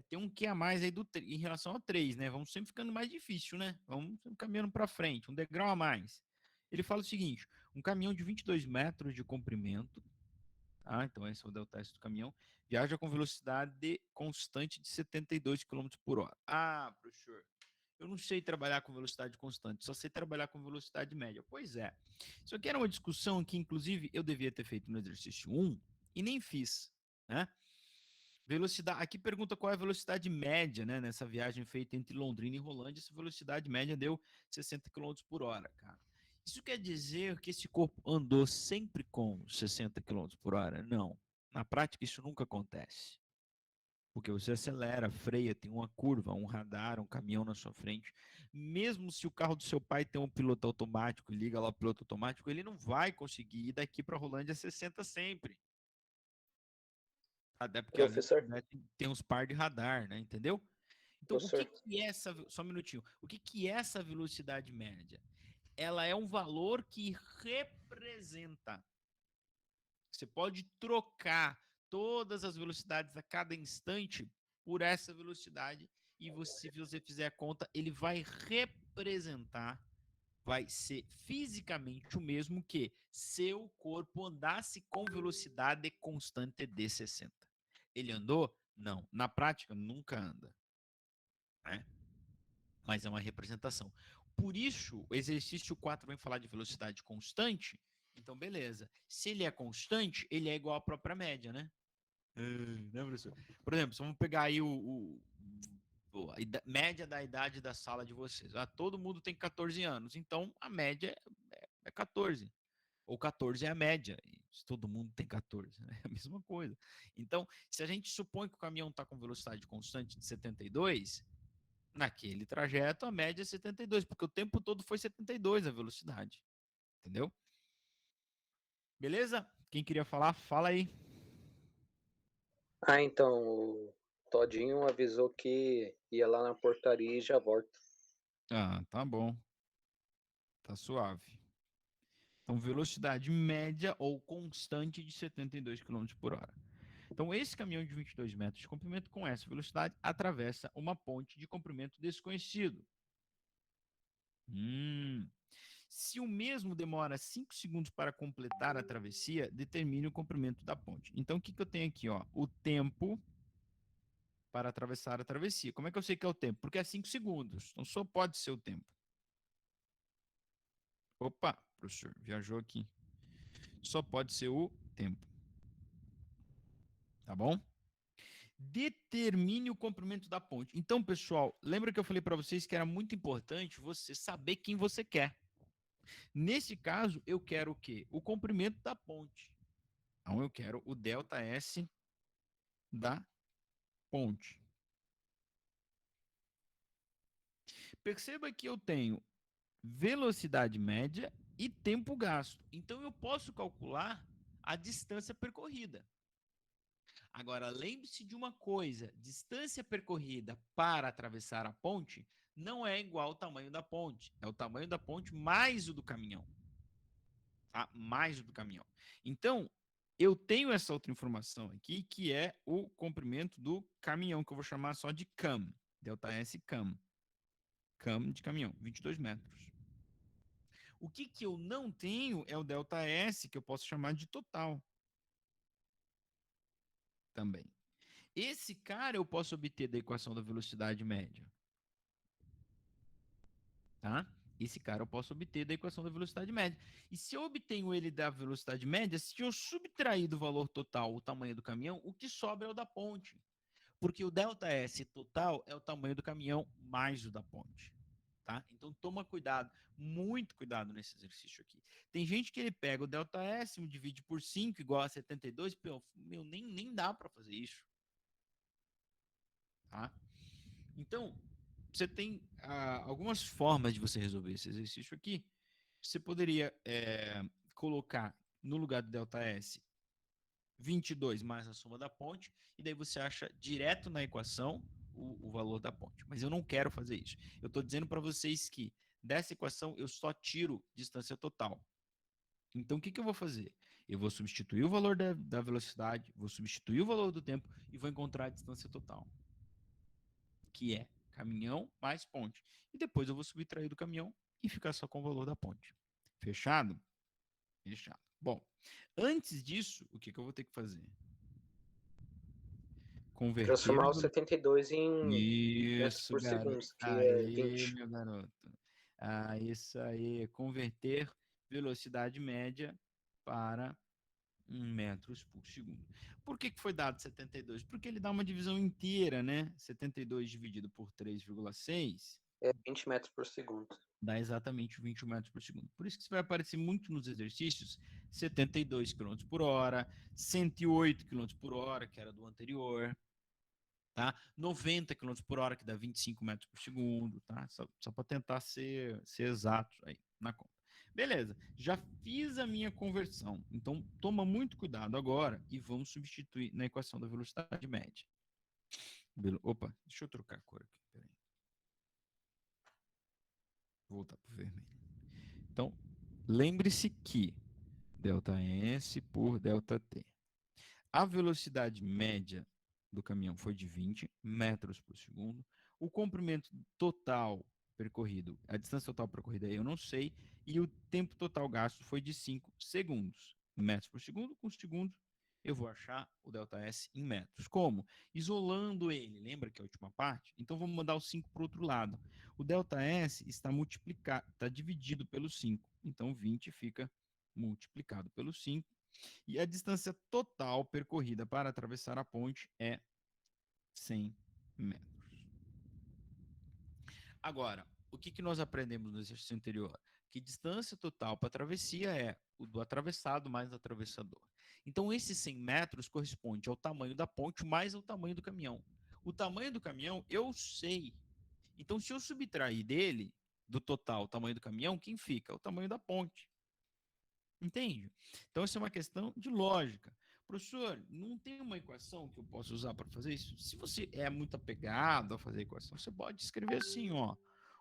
A: Tem um que a mais aí em relação ao 3, né? Vamos sempre ficando mais difícil, né? Vamos sempre caminhando para frente, um degrau a mais. Ele fala o seguinte: um caminhão de 22 metros de comprimento, tá? Então esse é o delta-S do caminhão, viaja com velocidade constante de 72 km por hora. Ah, professor, eu não sei trabalhar com velocidade constante, só sei trabalhar com velocidade média. Pois é. Isso aqui era uma discussão que, inclusive, eu devia ter feito no exercício 1 e nem fiz, né? Velocidade. Aqui pergunta qual é a velocidade média, né? Nessa viagem feita entre Londrina e Rolândia, essa velocidade média deu 60 km por hora, cara. Isso quer dizer que esse corpo andou sempre com 60 km por hora? Não. Na prática, isso nunca acontece. Porque você acelera, freia, tem uma curva, um radar, um caminhão na sua frente. Mesmo se o carro do seu pai tem um piloto automático, liga lá o piloto automático, ele não vai conseguir ir daqui para Rolândia 60 sempre. Até porque
C: Professor,
A: tem uns par de radar, né? Entendeu? Então,
C: professor,
A: o que é essa. Só um minutinho. O que é essa velocidade média? Ela é um valor que representa. Você pode trocar todas as velocidades a cada instante por essa velocidade e se você fizer a conta, ele vai representar, vai ser fisicamente o mesmo que seu corpo andasse com velocidade constante de 60. Ele andou? Não. Na prática, nunca anda. Né? Mas é uma representação. Por isso, o exercício 4 vem falar de velocidade constante. Então, beleza. Se ele é constante, ele é igual à própria média, né? Né, professor? Por exemplo, vamos pegar aí a média da idade da sala de vocês. Todo mundo tem 14 anos, então a média é 14. Ou 14 é a média. Se todo mundo tem 14, né? É a mesma coisa. Então, se a gente supõe que o caminhão está com velocidade constante de 72, naquele trajeto a média é 72, porque o tempo todo foi 72 a velocidade. Entendeu? Beleza? Quem queria falar, fala aí.
C: então, o Todinho avisou que ia lá na portaria e já volta.
A: Ah, tá bom. Tá suave. Então, velocidade média ou constante de 72 km por hora. Então, esse caminhão de 22 metros de comprimento com essa velocidade atravessa uma ponte de comprimento desconhecido. Se o mesmo demora 5 segundos para completar a travessia, determine o comprimento da ponte. Então, o que eu tenho aqui? Ó? O tempo para atravessar a travessia. Como é que eu sei que é o tempo? Porque é 5 segundos. Então, só pode ser o tempo. Opa, professor, viajou aqui. Só pode ser o tempo. Tá bom? Determine o comprimento da ponte. Então, pessoal, lembra que eu falei para vocês que era muito importante você saber quem você quer. Nesse caso, eu quero o quê? O comprimento da ponte. Então, eu quero o ΔS da ponte. Perceba que eu tenho velocidade média e tempo gasto. Então, eu posso calcular a distância percorrida. Agora, lembre-se de uma coisa: distância percorrida para atravessar a ponte não é igual ao tamanho da ponte. É o tamanho da ponte mais o do caminhão. Tá? Mais o do caminhão. Então, eu tenho essa outra informação aqui, que é o comprimento do caminhão, que eu vou chamar só de CAM. Delta S CAM. CAM de caminhão, 22 metros. O que eu não tenho é o delta S, que eu posso chamar de total. Também. Esse cara eu posso obter da equação da velocidade média. Tá? Esse cara eu posso obter da equação da velocidade média. E se eu obtenho ele da velocidade média, se eu subtrair do valor total o tamanho do caminhão, o que sobra é o da ponte. Porque o delta S total é o tamanho do caminhão mais o da ponte. Tá? Então toma cuidado, muito cuidado nesse exercício aqui. Tem gente que ele pega o delta S, divide por 5 igual a 72, meu, nem dá para fazer isso. Tá? Então, você tem algumas formas de você resolver esse exercício aqui. Você poderia colocar no lugar do delta S 22 mais a soma da ponte, e daí você acha direto na equação o valor da ponte. Mas eu não quero fazer isso. Eu estou dizendo para vocês que dessa equação eu só tiro distância total. Então, o que eu vou fazer? Eu vou substituir o valor da velocidade, vou substituir o valor do tempo e vou encontrar a distância total, que é caminhão mais ponte. E depois eu vou subtrair do caminhão e ficar só com o valor da ponte. Fechado? Fechado. Bom, antes disso, o que eu vou ter que fazer? Converter
C: Transformar o 72 em metros
A: Isso,
C: por
A: garoto.
C: segundo, que é
A: Aê,
C: 20.
A: meu garoto. Isso aí. Converter velocidade média para metros por segundo. Por que foi dado 72? Porque ele dá uma divisão inteira, né? 72 dividido por 3,6
C: É 20 metros por segundo.
A: dá exatamente 21 metros por segundo. Por isso que isso vai aparecer muito nos exercícios, 72 km por hora, 108 km por hora, que era do anterior, tá? 90 km por hora, que dá 25 metros por segundo, tá? Só para tentar ser exato aí na conta. Beleza, já fiz a minha conversão, então toma muito cuidado agora e vamos substituir na equação da velocidade média. Opa, deixa eu trocar a cor aqui, peraí. Vou voltar para o vermelho. Então, lembre-se que ΔS por ΔT. A velocidade média do caminhão foi de 20 metros por segundo. O comprimento total percorrido, a distância total percorrida eu não sei, e o tempo total gasto foi de 5 segundos. Metros por segundo, com segundos, eu vou achar o ΔS em metros. Como? Isolando ele. Lembra que é a última parte? Então, vamos mandar o 5 para o outro lado. O ΔS está multiplicado, está dividido pelo 5. Então, 20 fica multiplicado pelo 5. E a distância total percorrida para atravessar a ponte é 100 metros. Agora, o que nós aprendemos no exercício anterior? Que distância total para a travessia é o do atravessado mais o atravessador. Então, esses 100 metros corresponde ao tamanho da ponte mais ao tamanho do caminhão. O tamanho do caminhão eu sei. Então, se eu subtrair dele, do total, o tamanho do caminhão, quem fica? O tamanho da ponte. Entende? Então, isso é uma questão de lógica. Professor, não tem uma equação que eu possa usar para fazer isso? Se você é muito apegado a fazer equação, você pode escrever assim, ó.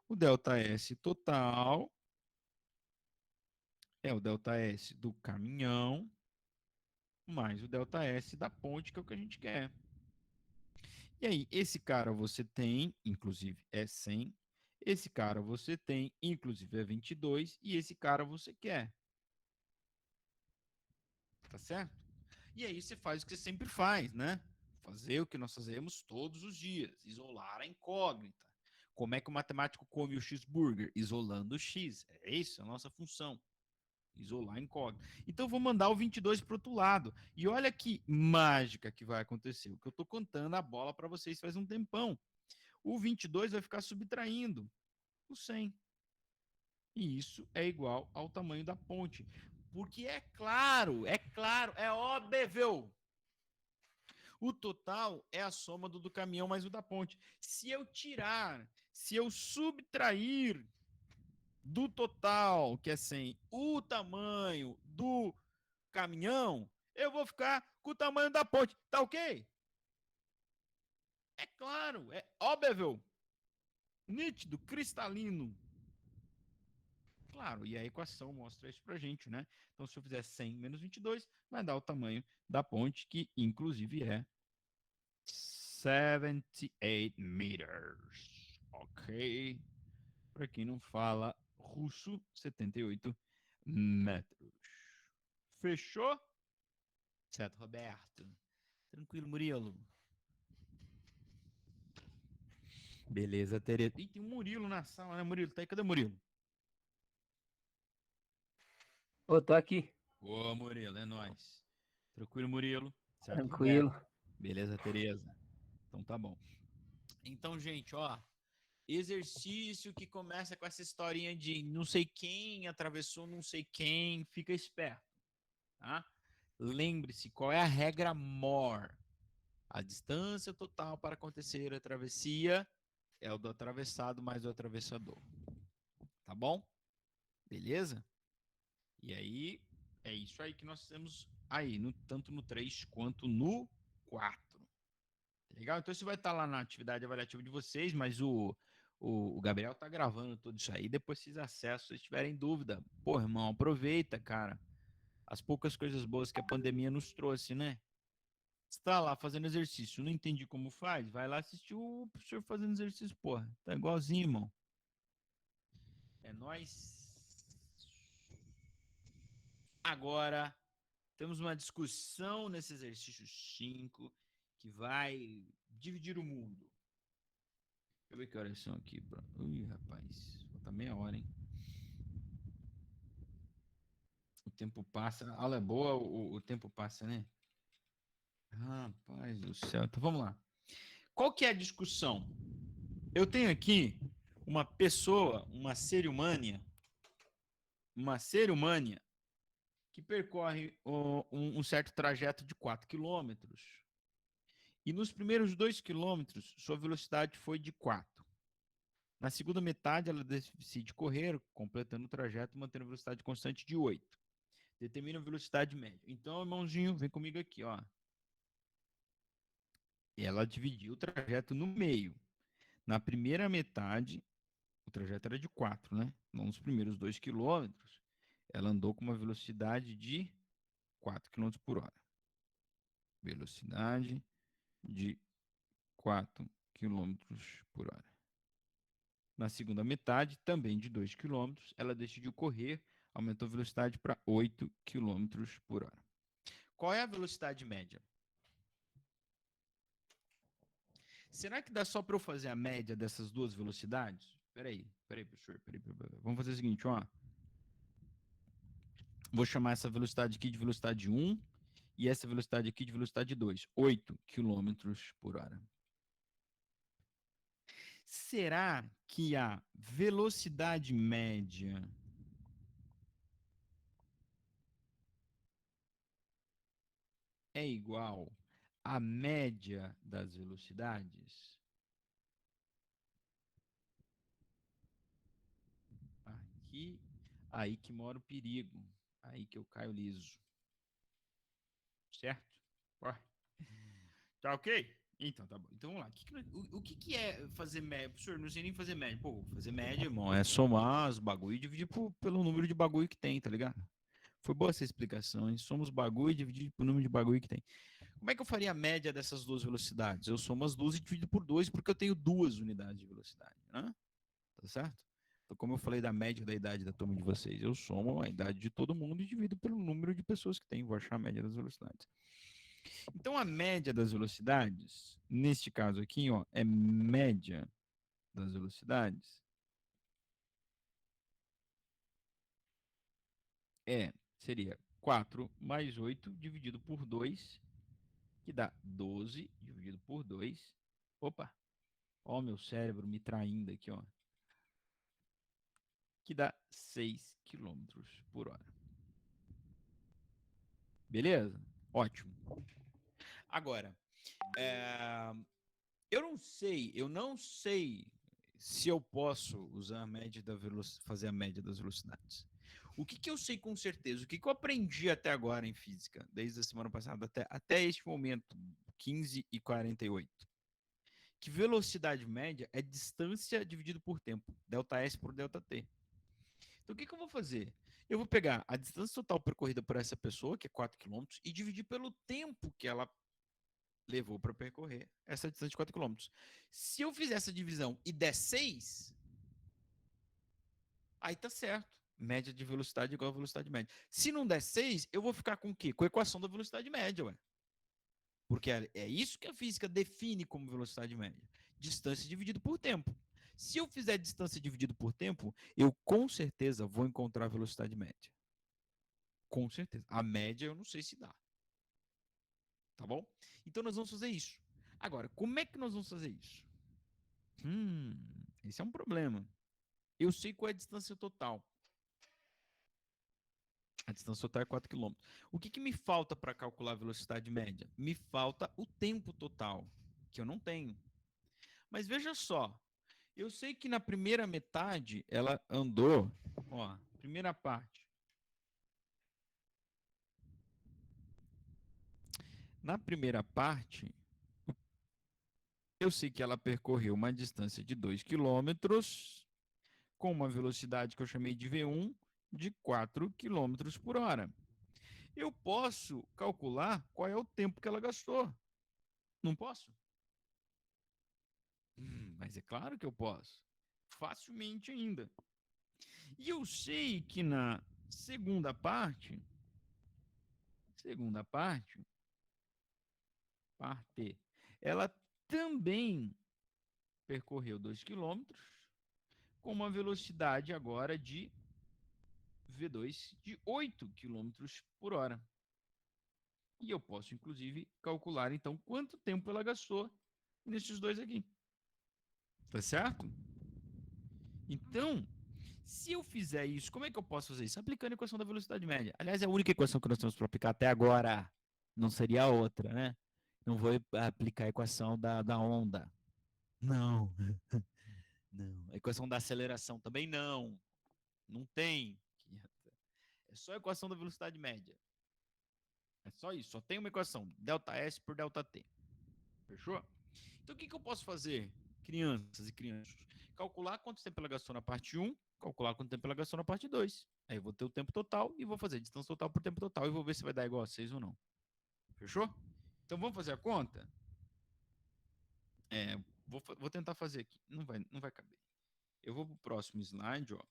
A: O ΔS total é o ΔS do caminhão mais o ΔS da ponte, que é o que a gente quer. E aí, esse cara você tem, inclusive, é 100. Esse cara você tem, inclusive, é 22. E esse cara você quer. Tá certo? E aí você faz o que você sempre faz, né? Fazer o que nós fazemos todos os dias. Isolar a incógnita. Como é que o matemático come o cheeseburger? Isolando o x. É isso, é a nossa função. Isolar a incógnita. Então, eu vou mandar o 22 para o outro lado. E olha que mágica que vai acontecer. O que eu estou contando a bola para vocês faz um tempão. O 22 vai ficar subtraindo o 100. E isso é igual ao tamanho da ponte. Porque é claro, é óbvio. O total é a soma do caminhão mais o da ponte. Se eu subtrair do total, que é 100, o tamanho do caminhão, eu vou ficar com o tamanho da ponte. Tá ok? É claro, é óbvio. nítido, cristalino. Claro, e a equação mostra isso pra gente, né? Então, se eu fizer 100 menos 22, vai dar o tamanho da ponte, que inclusive é 78 meters. Ok? Para quem não fala russo, 78 metros. Fechou? Certo, Roberto. Tranquilo, Murilo. Beleza, Tereza. Ih, tem um Murilo na sala, né, Murilo? Tá aí, cadê o Murilo?
H: Ô, tô aqui,
A: Ô, Murilo, é nóis. Tranquilo, Murilo. Certo, Roberto.
H: tranquilo.
A: Beleza, Tereza. Então tá bom. Então, gente, ó. Exercício que começa com essa historinha de não sei quem atravessou não sei quem. Fica esperto, tá? Lembre-se, qual é a regra maior? A distância total para acontecer a travessia é o do atravessado mais o atravessador. Tá bom? Beleza? E aí, é isso aí que nós temos aí, tanto no 3 quanto no 4. Legal? Então isso vai estar lá na atividade avaliativa de vocês, mas o Gabriel tá gravando tudo isso aí. Depois vocês acessam, se vocês tiverem dúvida. Pô, irmão, aproveita, cara. As poucas coisas boas que a pandemia nos trouxe, né? Você tá lá fazendo exercício, não entendi como faz? Vai lá assistir o professor fazendo exercício, porra. Tá igualzinho, irmão. É nóis. Agora, temos uma discussão nesse exercício 5 que vai dividir o mundo. Deixa eu ver que horas são aqui. Ui, rapaz. Falta meia hora, hein? O tempo passa. A aula é boa, o tempo passa, né? Rapaz do céu. Então vamos lá. Qual que é a discussão? Eu tenho aqui uma pessoa, uma ser humana que percorre um certo trajeto de 4 quilômetros. E nos primeiros 2 quilômetros, sua velocidade foi de 4. Na segunda metade, ela decide correr, completando o trajeto, mantendo a velocidade constante de 8. Determina a velocidade média. Então, irmãozinho, vem comigo aqui, ó. E ela dividiu o trajeto no meio. Na primeira metade, o trajeto era de 4, né? Então, nos primeiros 2 quilômetros, ela andou com uma velocidade de 4 km por hora. Velocidade de 4 km por hora. Na segunda metade, também de 2 km, ela decidiu correr, aumentou a velocidade para 8 km por hora. Qual é a velocidade média? Será que dá só para eu fazer a média dessas duas velocidades? Peraí, professor. Vamos fazer o seguinte, ó. Vou chamar essa velocidade aqui de velocidade 1 e essa velocidade aqui de velocidade 2. 8 km por hora. Será que a velocidade média é igual à média das velocidades? Aqui, aí que mora o perigo. Aí que eu caio liso. Certo? Tá ok? Então, tá bom. Então, vamos lá. O que é fazer média? Professor, não sei nem fazer média. Pô, fazer média, irmão, é somar os bagulho e dividir pelo número de bagulho que tem, tá ligado? Foi boa essa explicação, hein? Somos bagulho e dividir pelo número de bagulho que tem. Como é que eu faria a média dessas duas velocidades? Eu somo as duas e divido por 2, porque eu tenho 2 unidades de velocidade, né? Tá certo? Então, como eu falei da média da idade da turma de vocês, eu somo a idade de todo mundo e divido pelo número de pessoas que tem. Vou achar a média das velocidades. Então, a média das velocidades, neste caso aqui, ó, é média das velocidades. Seria 4 mais 8 dividido por 2, que dá 12 dividido por 2. Opa! Ó, meu cérebro me traindo aqui, ó. Que dá 6 km por hora. Beleza? Ótimo. Agora, eu não sei se eu posso usar a média da fazer a média das velocidades. O que eu sei com certeza? O que eu aprendi até agora em física, desde a semana passada até este momento, 15h48? que velocidade média é distância dividido por tempo, ΔS por ΔT. Então, o que eu vou fazer? Eu vou pegar a distância total percorrida por essa pessoa, que é 4 km, e dividir pelo tempo que ela levou para percorrer essa distância de 4 km. Se eu fizer essa divisão e der 6, aí tá certo. Média de velocidade igual a velocidade média. Se não der 6, eu vou ficar com o quê? Com a equação da velocidade média, ué. Porque é isso que a física define como velocidade média. Distância dividido por tempo. Se eu fizer distância dividido por tempo, eu com certeza vou encontrar a velocidade média. Com certeza. A média eu não sei se dá. Tá bom? Então nós vamos fazer isso. Agora, como é que nós vamos fazer isso? Esse é um problema. Eu sei qual é a distância total. A distância total é 4 km. O que me falta para calcular a velocidade média? Me falta o tempo total, que eu não tenho. Mas veja só, eu sei que na primeira metade ela andou, ó, primeira parte. Na primeira parte, eu sei que ela percorreu uma distância de 2 km com uma velocidade que eu chamei de V1 de 4 km por hora. Eu posso calcular qual é o tempo que ela gastou. Não posso? Mas é claro que eu posso. Facilmente ainda. E eu sei que na segunda parte, parte, ela também percorreu 2 km com uma velocidade agora de V2 de 8 km por hora. E eu posso, inclusive, calcular, então, quanto tempo ela gastou nesses dois aqui. Tá certo? Então, se eu fizer isso, como é que eu posso fazer isso? Aplicando a equação da velocidade média. Aliás, é a única equação que nós temos para aplicar até agora. Não seria outra, né? Não vou aplicar a equação da onda. Não. Não. A equação da aceleração também não. Não tem. É só a equação da velocidade média. É só isso. Só tem uma equação. ΔS por ΔT. Fechou? Então, o que eu posso fazer, crianças e crianças? Calcular quanto tempo ela gastou na parte 1, calcular quanto tempo ela gastou na parte 2. Aí eu vou ter o tempo total e vou fazer a distância total por tempo total e vou ver se vai dar igual a 6 ou não. Fechou? Então, vamos fazer a conta? Vou tentar fazer aqui. Não vai caber. Eu vou para o próximo slide, ó.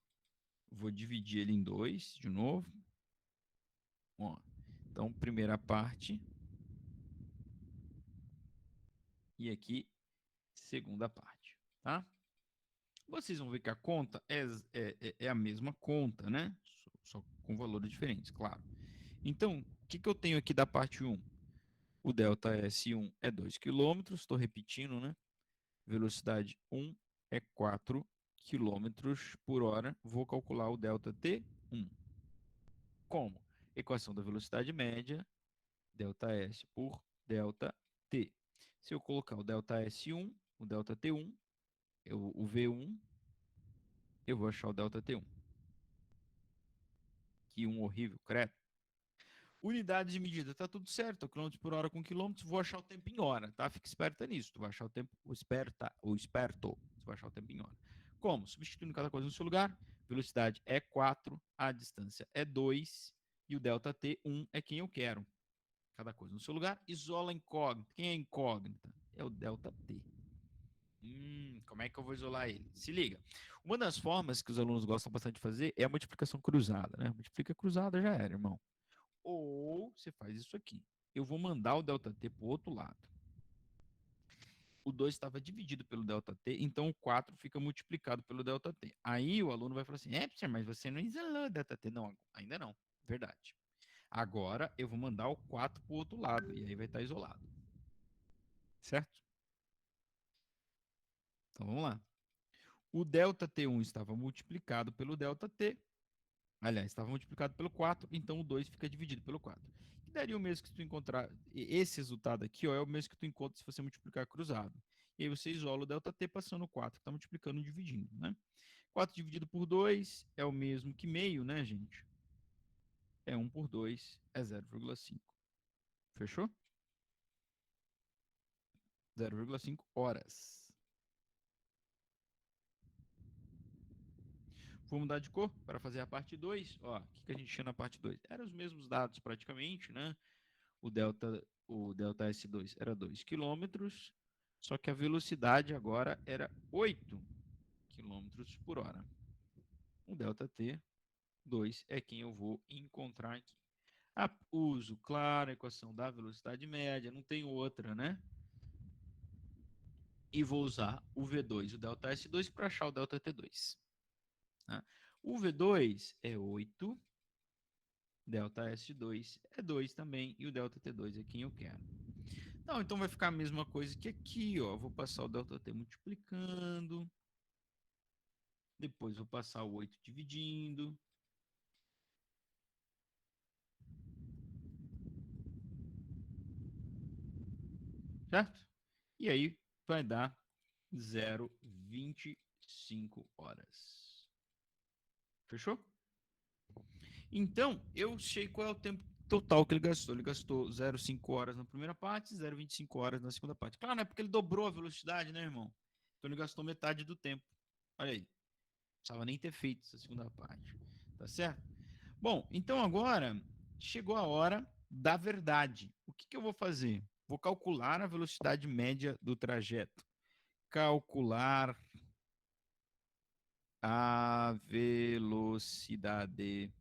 A: Vou dividir ele em 2 de novo. Ó. Então, primeira parte. E aqui, segunda parte, tá? Vocês vão ver que a conta é a mesma conta, né? Só com valores diferentes, claro. Então, o que eu tenho aqui da parte 1? O delta S1 é 2 km, estou repetindo, né? Velocidade 1 é 4 km por hora. Vou calcular o delta T1. Como? Equação da velocidade média, delta S por delta T. Se eu colocar o delta S1, o delta T1, o V1, eu vou achar o delta T1. Que horrível, credo. Unidade de medida, tá tudo certo, quilômetros por hora com quilômetros, vou achar o tempo em hora, tá? Fica esperta nisso, tu vai achar o tempo, esperto, tu vai achar o tempo em hora. Como? Substituindo cada coisa no seu lugar, velocidade é 4, a distância é 2, e o delta T1 é quem eu quero. Cada coisa no seu lugar, isola a incógnita. Quem é a incógnita? É o delta T. Como é que eu vou isolar ele? Se liga. Uma das formas que os alunos gostam bastante de fazer é a multiplicação cruzada, né? Multiplica cruzada já era, irmão. Ou você faz isso aqui. Eu vou mandar o ΔT para o outro lado. O 2 estava dividido pelo ΔT, então o 4 fica multiplicado pelo ΔT. Aí o aluno vai falar assim, professor, mas você não isolou o ΔT. Não, ainda não. Verdade. Agora eu vou mandar o 4 para o outro lado, e aí vai estar isolado. Certo? Então vamos lá. O ΔT1 estava multiplicado pelo ΔT. Aliás, estava multiplicado pelo 4, então o 2 fica dividido pelo 4. Que daria o mesmo que se tu encontrar. Esse resultado aqui, ó, é o mesmo que tu encontra se você multiplicar cruzado. E aí você isola o ΔT passando o 4, que está multiplicando e dividindo, né? 4 dividido por 2 é o mesmo que meio, né, gente? É 1 por 2, é 0,5. Fechou? 0,5 horas. Vou mudar de cor para fazer a parte 2. Ó, o que a gente tinha na parte 2? Eram os mesmos dados praticamente, né? O delta S2 era 2 km, só que a velocidade agora era 8 km por hora. O delta T2 é quem eu vou encontrar aqui. Uso, claro, a equação da velocidade média, não tem outra, né? E vou usar o V2, o delta S2, para achar o delta T2. Tá? O V2 é 8, delta S2 é 2 também, e o delta T2 é quem eu quero. Não, então vai ficar a mesma coisa que aqui, ó. Vou passar o delta T multiplicando. Depois vou passar o 8 dividindo. Certo? E aí vai dar 0,25 horas. Fechou? Então, eu sei qual é o tempo total que ele gastou. Ele gastou 0,5 horas na primeira parte, 0,25 horas na segunda parte. Claro, não é porque ele dobrou a velocidade, né, irmão? Então ele gastou metade do tempo. Olha aí. Não precisava nem ter feito essa segunda parte. Tá certo? Bom, então agora chegou a hora da verdade. O que eu vou fazer? Vou calcular a velocidade média do trajeto. Calcular a velocidade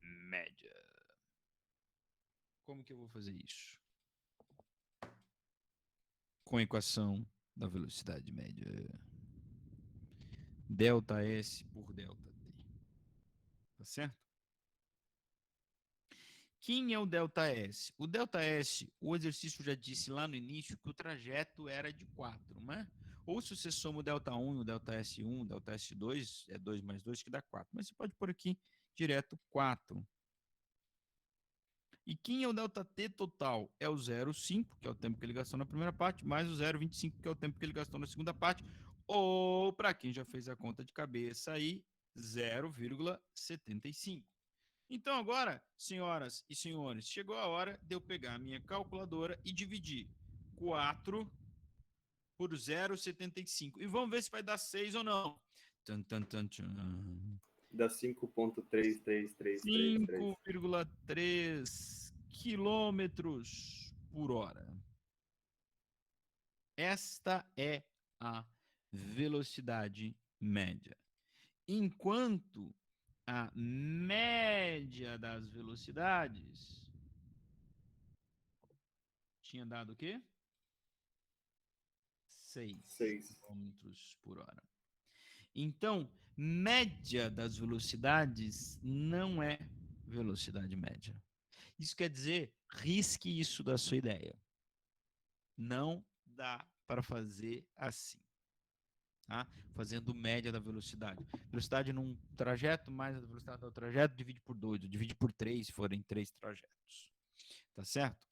A: média. Como que eu vou fazer isso? Com a equação da velocidade média. Delta S por delta T. Tá certo? Quem é o delta S? O delta S, o exercício já disse lá no início que o trajeto era de 4, né? Ou se você soma o delta 1 e o delta S1, o delta S2, é 2 mais 2 que dá 4. Mas você pode pôr aqui direto 4. E quem é o delta T total? É o 0,5, que é o tempo que ele gastou na primeira parte, mais o 0,25, que é o tempo que ele gastou na segunda parte. Ou, para quem já fez a conta de cabeça aí, 0,75. Então agora, senhoras e senhores, chegou a hora de eu pegar a minha calculadora e dividir 4 por 0,75. E vamos ver se vai dar 6 ou não. Tum, tum, tum, tum.
F: Dá 5,333333.
A: 5,3 quilômetros por hora. Esta é a velocidade média. Enquanto a média das velocidades tinha dado o quê? 6 quilômetros por hora. Então, média das velocidades não é velocidade média. Isso quer dizer, risque isso da sua ideia. Não dá para fazer assim. Tá? Fazendo média da velocidade. Velocidade num trajeto, mais a velocidade do trajeto, divide por 2, divide por 3, se forem 3 trajetos. Tá certo?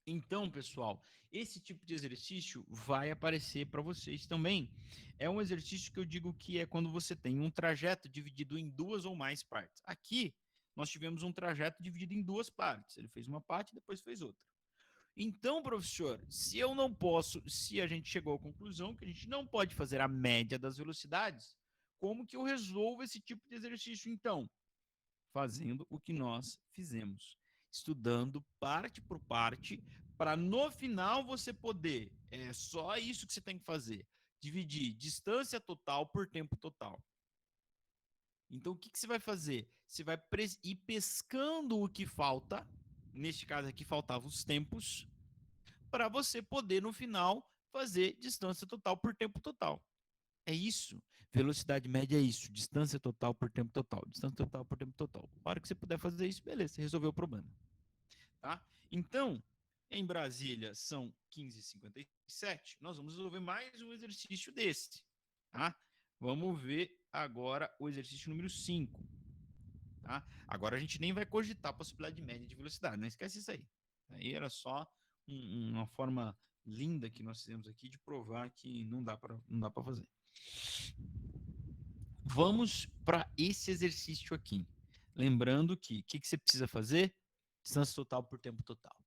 A: Então, pessoal, esse tipo de exercício vai aparecer para vocês também. É um exercício que eu digo que é quando você tem um trajeto dividido em 2 ou mais partes. Aqui, nós tivemos um trajeto dividido em 2 partes. Ele fez uma parte e depois fez outra. Então, professor, se a gente chegou à conclusão que a gente não pode fazer a média das velocidades, como que eu resolvo esse tipo de exercício, então? Fazendo o que nós fizemos. Estudando parte por parte, para no final você poder, é só isso que você tem que fazer, dividir distância total por tempo total. Então, o que você vai fazer? Você vai ir pescando o que falta, neste caso aqui faltavam os tempos, para você poder, no final, fazer distância total por tempo total. É isso. Velocidade média é isso. Distância total por tempo total. Distância total por tempo total. Na hora que você puder fazer isso, beleza, você resolveu o problema. Tá? Então, em Brasília são 15h57. Nós vamos resolver mais um exercício desse. Tá? Vamos ver agora o exercício número 5. Tá? Agora a gente nem vai cogitar a possibilidade de média de velocidade. Não esquece isso aí. Aí era só uma forma linda que nós fizemos aqui de provar que não dá para fazer. Vamos para esse exercício aqui. Lembrando que o que você precisa fazer? Distância total por tempo total.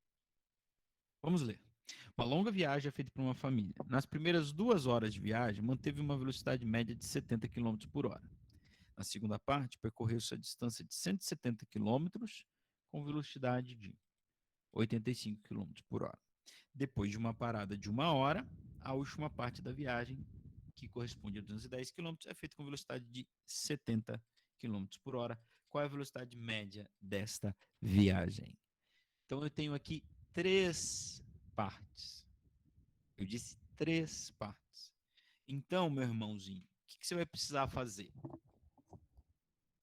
A: Vamos ler. Uma longa viagem é feita por uma família. Nas primeiras 2 horas de viagem, manteve uma velocidade média de 70 km por hora. Na segunda parte, percorreu-se a distância de 170 quilômetros com velocidade de 85 quilômetros por hora. Depois de uma parada de 1 hora, a última parte da viagem, que corresponde a 210 quilômetros, é feita com velocidade de 70 quilômetros por hora. Qual é a velocidade média desta viagem? Então, eu tenho aqui 3 partes. Eu disse 3 partes. Então, meu irmãozinho, o que você vai precisar fazer?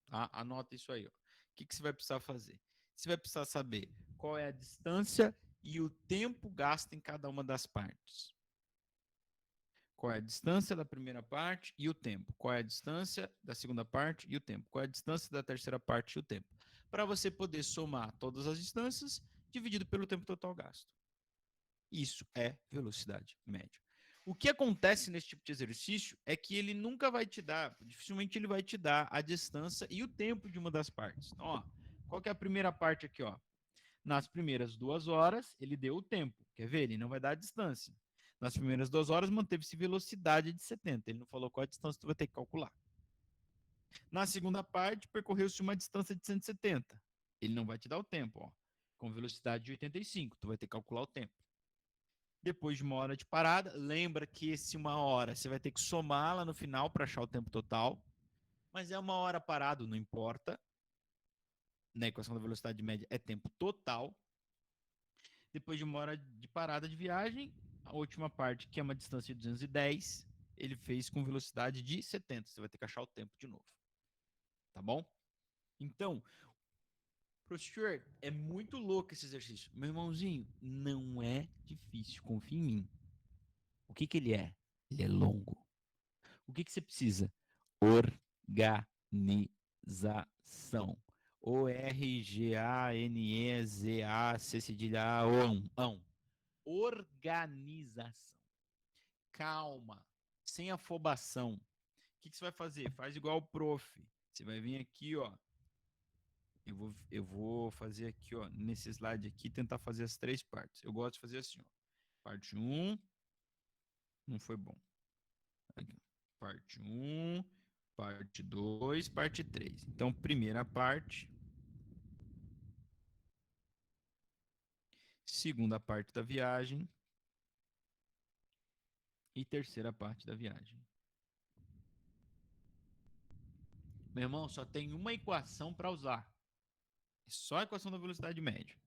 A: Tá? Anota isso aí. Ó. O que você vai precisar fazer? Você vai precisar saber qual é a distância e o tempo gasto em cada uma das partes. Qual é a distância da primeira parte e o tempo? Qual é a distância da segunda parte e o tempo? Qual é a distância da terceira parte e o tempo? Para você poder somar todas as distâncias dividido pelo tempo total gasto. Isso é velocidade média. O que acontece nesse tipo de exercício é que ele nunca vai te dar, dificilmente ele vai te dar a distância e o tempo de uma das partes. Então, ó, qual que é a primeira parte aqui, ó? Nas primeiras 2 horas, ele deu o tempo. Quer ver? Ele não vai dar a distância. Nas primeiras 2 horas, manteve-se velocidade de 70. Ele não falou qual a distância que tu vai ter que calcular. Na segunda parte, percorreu-se uma distância de 170. Ele não vai te dar o tempo, ó. Com velocidade de 85. Tu vai ter que calcular o tempo. Depois de 1 hora de parada, lembra que esse 1 hora você vai ter que somar lá no final para achar o tempo total. Mas é 1 hora parado, não importa. Na equação da velocidade média é tempo total. Depois de 1 hora de parada de viagem, a última parte, que é uma distância de 210, ele fez com velocidade de 70. Você vai ter que achar o tempo de novo. Tá bom? Então, professor, é muito louco esse exercício. Meu irmãozinho, não é difícil, confia em mim. O que ele é? Ele é longo. O que você precisa? Organização. O-R-G-A-N-E-Z-A-C cedilha A-O-N. Organização. Calma. Sem afobação. O que você vai fazer? Faz igual o prof. Você vai vir aqui, ó. Eu vou fazer aqui, ó, nesse slide aqui, tentar fazer as 3 partes. Eu gosto de fazer assim, ó. Parte 1. Não foi bom. Aqui. Parte 1. Parte 2, parte 3. Então, primeira parte. Segunda parte da viagem. E terceira parte da viagem. Meu irmão, só tem uma equação para usar. É só a equação da velocidade média.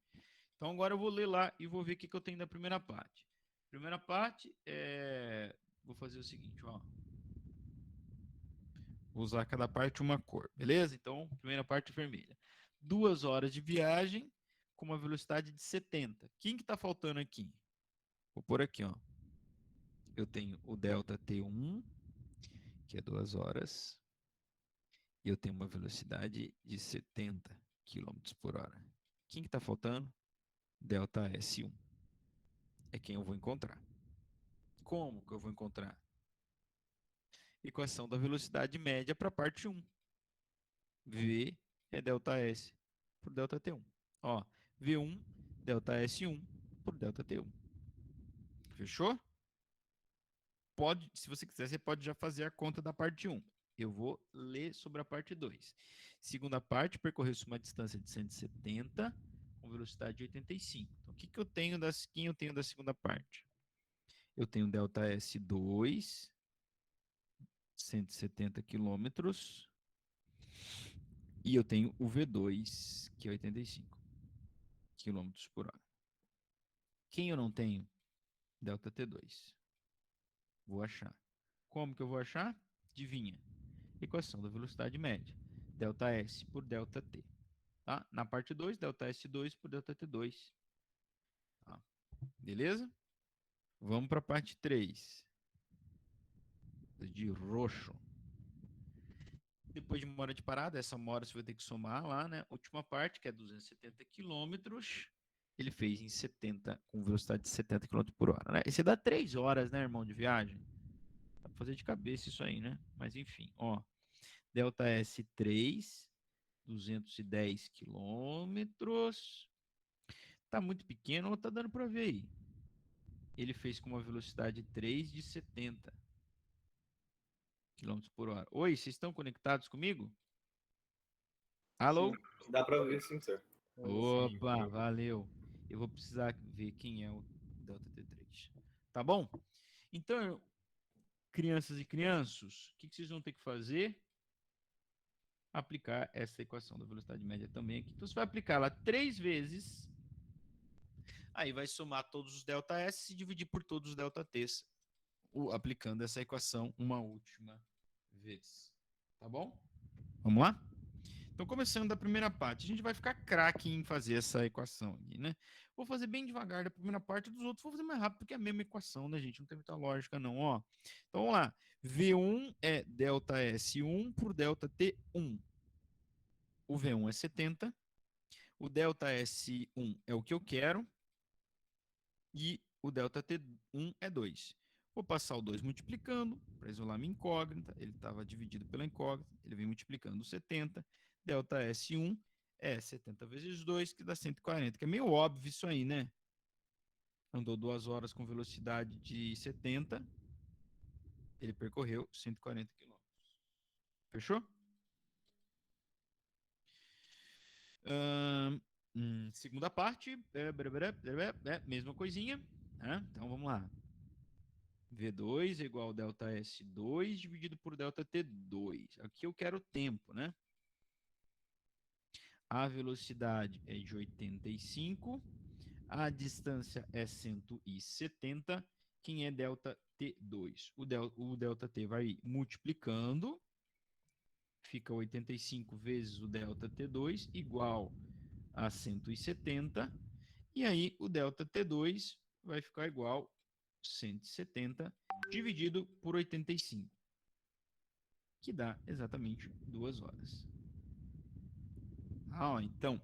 A: Então, agora eu vou ler lá e vou ver o que eu tenho da primeira parte. Primeira parte é... Vou fazer o seguinte, ó. Vou usar cada parte uma cor, beleza? Então, primeira parte vermelha. 2 horas de viagem com uma velocidade de 70. Quem que tá faltando aqui? Vou pôr aqui, ó. Eu tenho o delta T1, que é 2 horas. E eu tenho uma velocidade de 70 km por hora. Quem que tá faltando? Delta S1. É quem eu vou encontrar. Como que eu vou encontrar? Equação da velocidade média para a parte 1. V é delta S por delta T1. Ó, V1, delta S1 por delta T1. Fechou? Pode, se você quiser, você pode já fazer a conta da parte 1. Eu vou ler sobre a parte 2. Segunda parte, percorreu-se uma distância de 170 com velocidade de 85. Então, o que eu tenho da segunda parte? Eu tenho delta S2, 170 quilômetros. E eu tenho o V2, que é 85 quilômetros por hora. Quem eu não tenho? Delta T2. Vou achar. Como que eu vou achar? Adivinha. Equação da velocidade média. Delta S por delta T. Tá? Na parte 2, delta S2 por delta T2. Tá? Beleza? Vamos para a parte 3. De roxo. Depois de 1 hora de parada, essa 1 hora você vai ter que somar lá, né? Última parte, que é 270 quilômetros. Ele fez em 70, com velocidade de 70 km por hora, né? E você dá 3 horas, né, irmão, de viagem? Dá pra fazer de cabeça isso aí, né? Mas enfim, ó. Delta S3, 210 quilômetros. Tá muito pequeno ou tá dando pra ver aí? Ele fez com uma velocidade 3 de 70 km por hora. Oi, vocês estão conectados comigo? Alô?
F: Dá pra ouvir sim, senhor.
A: Opa, valeu. Eu vou precisar ver quem é o delta T3. Tá bom? Então, crianças e crianças, o que vocês vão ter que fazer? Aplicar essa equação da velocidade média também aqui. Então, você vai aplicar ela 3 vezes. Aí vai somar todos os ΔS e dividir por todos os ΔTs, aplicando essa equação uma última vez. Tá bom? Vamos lá? Então, começando da primeira parte, a gente vai ficar craque em fazer essa equação aqui, né? Vou fazer bem devagar da primeira parte, dos outros vou fazer mais rápido, porque é a mesma equação, né, gente? Não tem muita lógica, não, ó. Então, vamos lá. V1 é ΔS1 por ΔT1. O V1 é 70. O ΔS1 é o que eu quero. E o ΔT1 é 2. Vou passar o 2 multiplicando para isolar minha incógnita. Ele estava dividido pela incógnita. Ele vem multiplicando 70. ΔS1 é 70 vezes 2, que dá 140. Que é meio óbvio isso aí, né? Andou 2 horas com velocidade de 70. Ele percorreu 140 km. Fechou? Segunda parte. Mesma coisinha. Né? Então, vamos lá. V2 é igual a ΔS2 dividido por ΔT2. Aqui eu quero o tempo, né? A velocidade é de 85, a distância é 170. Quem é ΔT2? O ΔT vai multiplicando, fica 85 vezes o ΔT2 igual a 170, e aí o ΔT2 vai ficar igual 170 dividido por 85, que dá exatamente 2 horas. Então,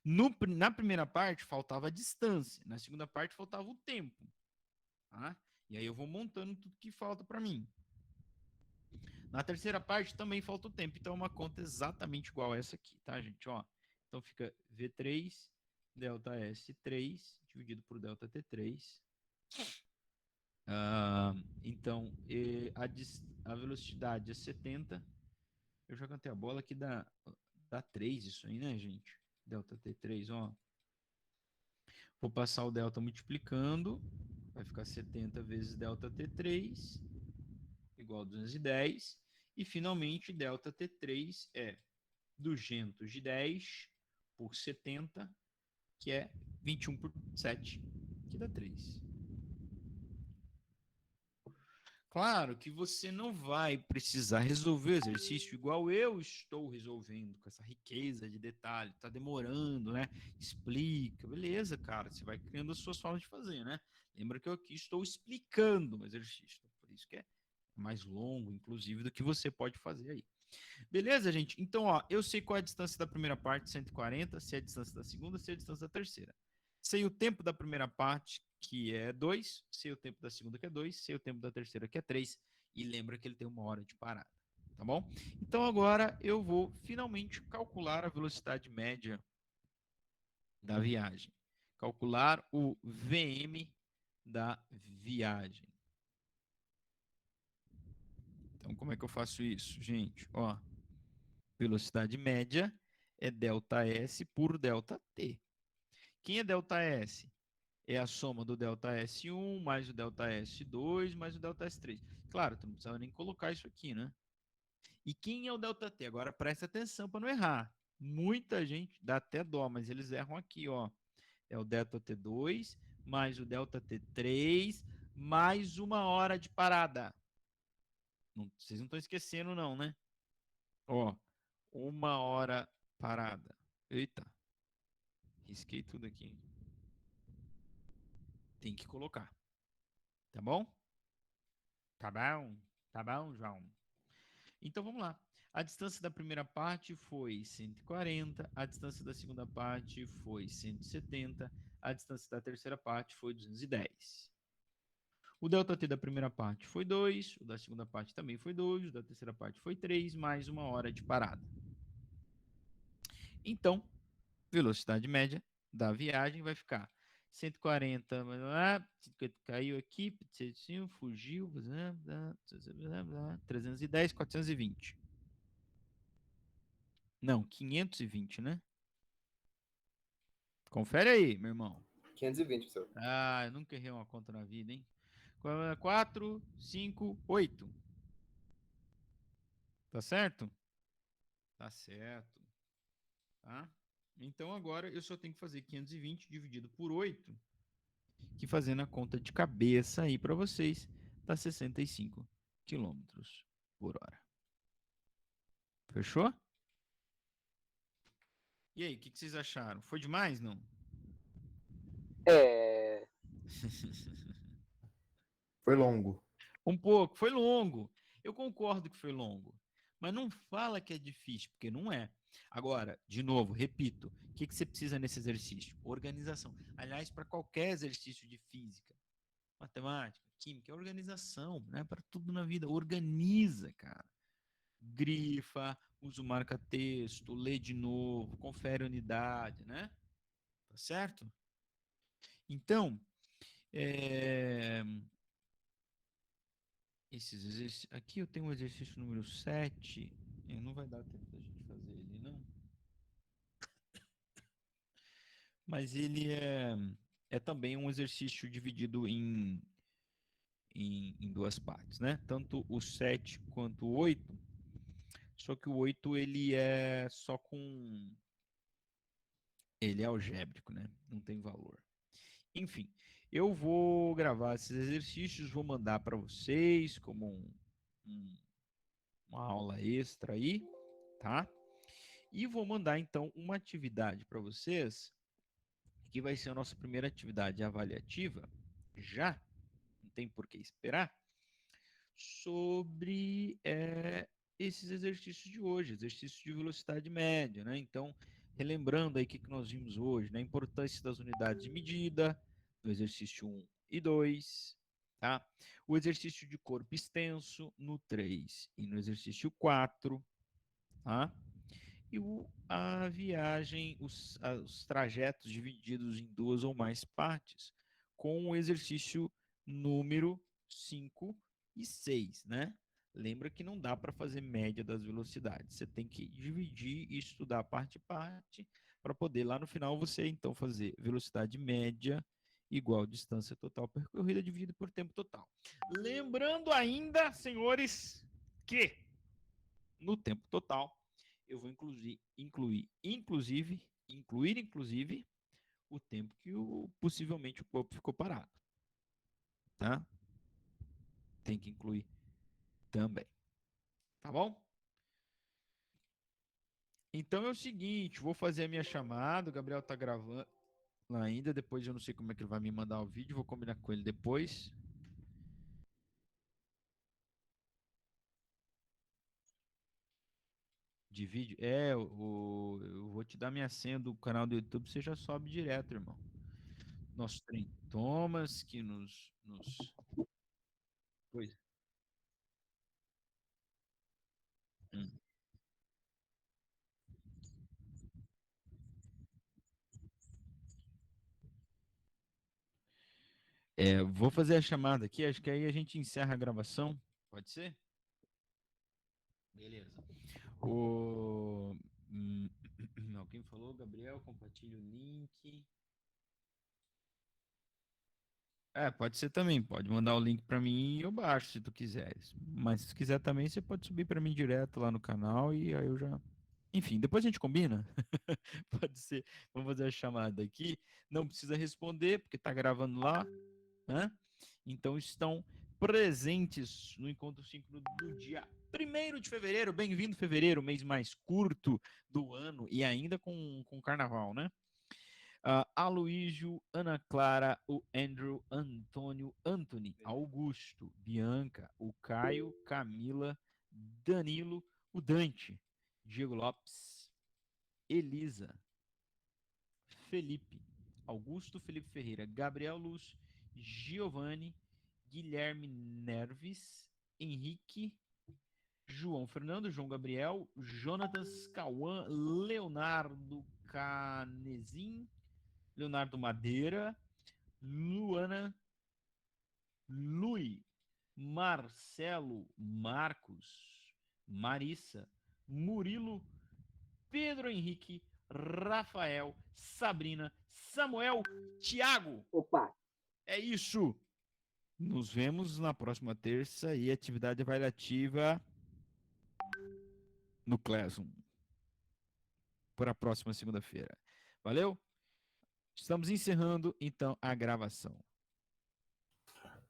A: na primeira parte faltava a distância, na segunda parte faltava o tempo. Tá? E aí eu vou montando tudo que falta para mim. Na terceira parte também falta o tempo, então é uma conta exatamente igual a essa aqui, tá, gente? Ó, então fica V3 ΔS3 dividido por ΔT3. Então, a velocidade é 70. Eu já cantei a bola aqui dá 3 isso aí, né, gente? ΔT3, ó. Vou passar o delta multiplicando. Vai ficar 70 vezes ΔT3 igual a 210. E, finalmente, ΔT3 é 210 por 70, que é 21 por 7, que dá 3. Claro que você não vai precisar resolver o exercício igual eu estou resolvendo, com essa riqueza de detalhe. Tá demorando, né? Explica. Beleza, cara. Você vai criando as suas formas de fazer, né? Lembra que eu aqui estou explicando o exercício. Por isso que é mais longo, inclusive, do que você pode fazer aí. Beleza, gente? Então, ó, eu sei qual é a distância da primeira parte, 140, sei a distância da segunda, sei a distância da terceira. Sei o tempo da primeira parte, que é 2, sei o tempo da segunda, que é 2, sei o tempo da terceira, que é 3, e lembra que ele tem 1 hora de parada, tá bom? Então, agora eu vou finalmente calcular a velocidade média da viagem. Calcular o VM da viagem. Então, como é que eu faço isso, gente? Ó, velocidade média é ΔS por ΔT. Quem é ΔS? É a soma do ΔS1 mais o ΔS2 mais o ΔS3. Claro, tu não precisa nem colocar isso aqui, né? E quem é o ΔT? Agora presta atenção para não errar. Muita gente dá até dó, mas eles erram aqui, ó. É o ΔT2 mais o ΔT3 mais 1 hora de parada. Vocês não estão esquecendo não, né? Ó, 1 hora parada. Eita. Risquei tudo aqui. Tem que colocar. Tá bom? Tá bom? Tá bom, João? Então, vamos lá. A distância da primeira parte foi 140, a distância da segunda parte foi 170, a distância da terceira parte foi 210. O ΔT da primeira parte foi 2, o da segunda parte também foi 2, o da terceira parte foi 3, mais 1 hora de parada. Então, velocidade média da viagem vai ficar 140, mas lá, 50 caiu aqui, fugiu, 310, 420. Não, 520, né? Confere aí, meu irmão.
F: 520, senhor.
A: Ah, eu nunca errei uma conta na vida, hein? 4, 5, 8. Tá certo? Tá certo. Tá? Então agora eu só tenho que fazer 520 dividido por 8, que fazendo a conta de cabeça aí para vocês, dá 65 quilômetros por hora. Fechou? E aí, o que vocês acharam? Foi demais, não?
C: É.
B: Foi longo.
A: Um pouco, foi longo. Eu concordo que foi longo. Mas não fala que é difícil, porque não é. Agora, de novo, repito, o que você precisa nesse exercício? Organização. Aliás, para qualquer exercício de física, matemática, química, é organização, né? Para tudo na vida. Organiza, cara. Grifa, usa o marca-texto, lê de novo, confere a unidade, né? Tá certo? Então, esses exercícios. Aqui eu tenho o exercício número 7. Não vai dar tempo da gente fazer ele, não. Mas ele é também um exercício dividido em duas partes, né? Tanto o 7 quanto o 8. Só que o 8 ele é só com. Ele é algébrico, né? Não tem valor. Enfim, eu vou gravar esses exercícios, vou mandar para vocês como uma aula extra aí, tá? E vou mandar então uma atividade para vocês, que vai ser a nossa primeira atividade avaliativa, já, não tem por que esperar, sobre esses exercícios de hoje, exercícios de velocidade média, né? Então, relembrando aí o que nós vimos hoje, né? A importância das unidades de medida, no exercício 1 e 2, tá? O exercício de corpo extenso no 3 e no exercício 4, tá? E a viagem, os trajetos divididos em duas ou mais partes, com o exercício número 5 e 6, né? Lembra que não dá para fazer média das velocidades. Você tem que dividir e estudar parte a parte para poder lá no final você então fazer velocidade média igual distância total percorrida dividido por tempo total. Lembrando ainda, senhores, que no tempo total eu vou incluir inclusive o tempo que possivelmente o corpo ficou parado, tá? Tem que incluir também, tá bom? Então é o seguinte, vou fazer a minha chamada, o Gabriel tá gravando ainda, depois eu não sei como é que ele vai me mandar o vídeo, vou combinar com ele depois. De vídeo? Eu vou te dar minha senha do canal do YouTube, você já sobe direto, irmão. Nosso trem Thomas, que nos... Pois. Vou fazer a chamada aqui, acho que aí a gente encerra a gravação. Pode ser? Beleza. Alguém falou, Gabriel, compartilha o link. Pode ser também. Pode mandar o link para mim e eu baixo, se tu quiseres. Mas se quiser também, você pode subir para mim direto lá no canal e aí eu já... Enfim, depois a gente combina. Pode ser. Vamos fazer a chamada aqui. Não precisa responder, porque tá gravando lá, né? Então estão presentes no Encontro Síncrono do dia 1º de fevereiro. Bem-vindo, fevereiro, mês mais curto do ano e ainda com carnaval, né? Aloísio, Ana Clara, o Andrew, Antônio, Anthony, Augusto, Bianca, o Caio, Camila, Danilo, o Dante, Diego Lopes, Elisa, Felipe, Augusto Felipe Ferreira, Gabriel Luz, Giovanni, Guilherme Nerves, Henrique, João Fernando, João Gabriel, Jonatas, Cauã, Leonardo Canezin, Leonardo Madeira, Luana, Lui, Marcelo, Marcos, Marissa, Murilo, Pedro Henrique, Rafael, Sabrina, Samuel, Thiago.
I: Opa,
A: É isso. Nos vemos na próxima terça e atividade avaliativa no Classroom para a próxima segunda-feira. Valeu? Estamos encerrando então a gravação.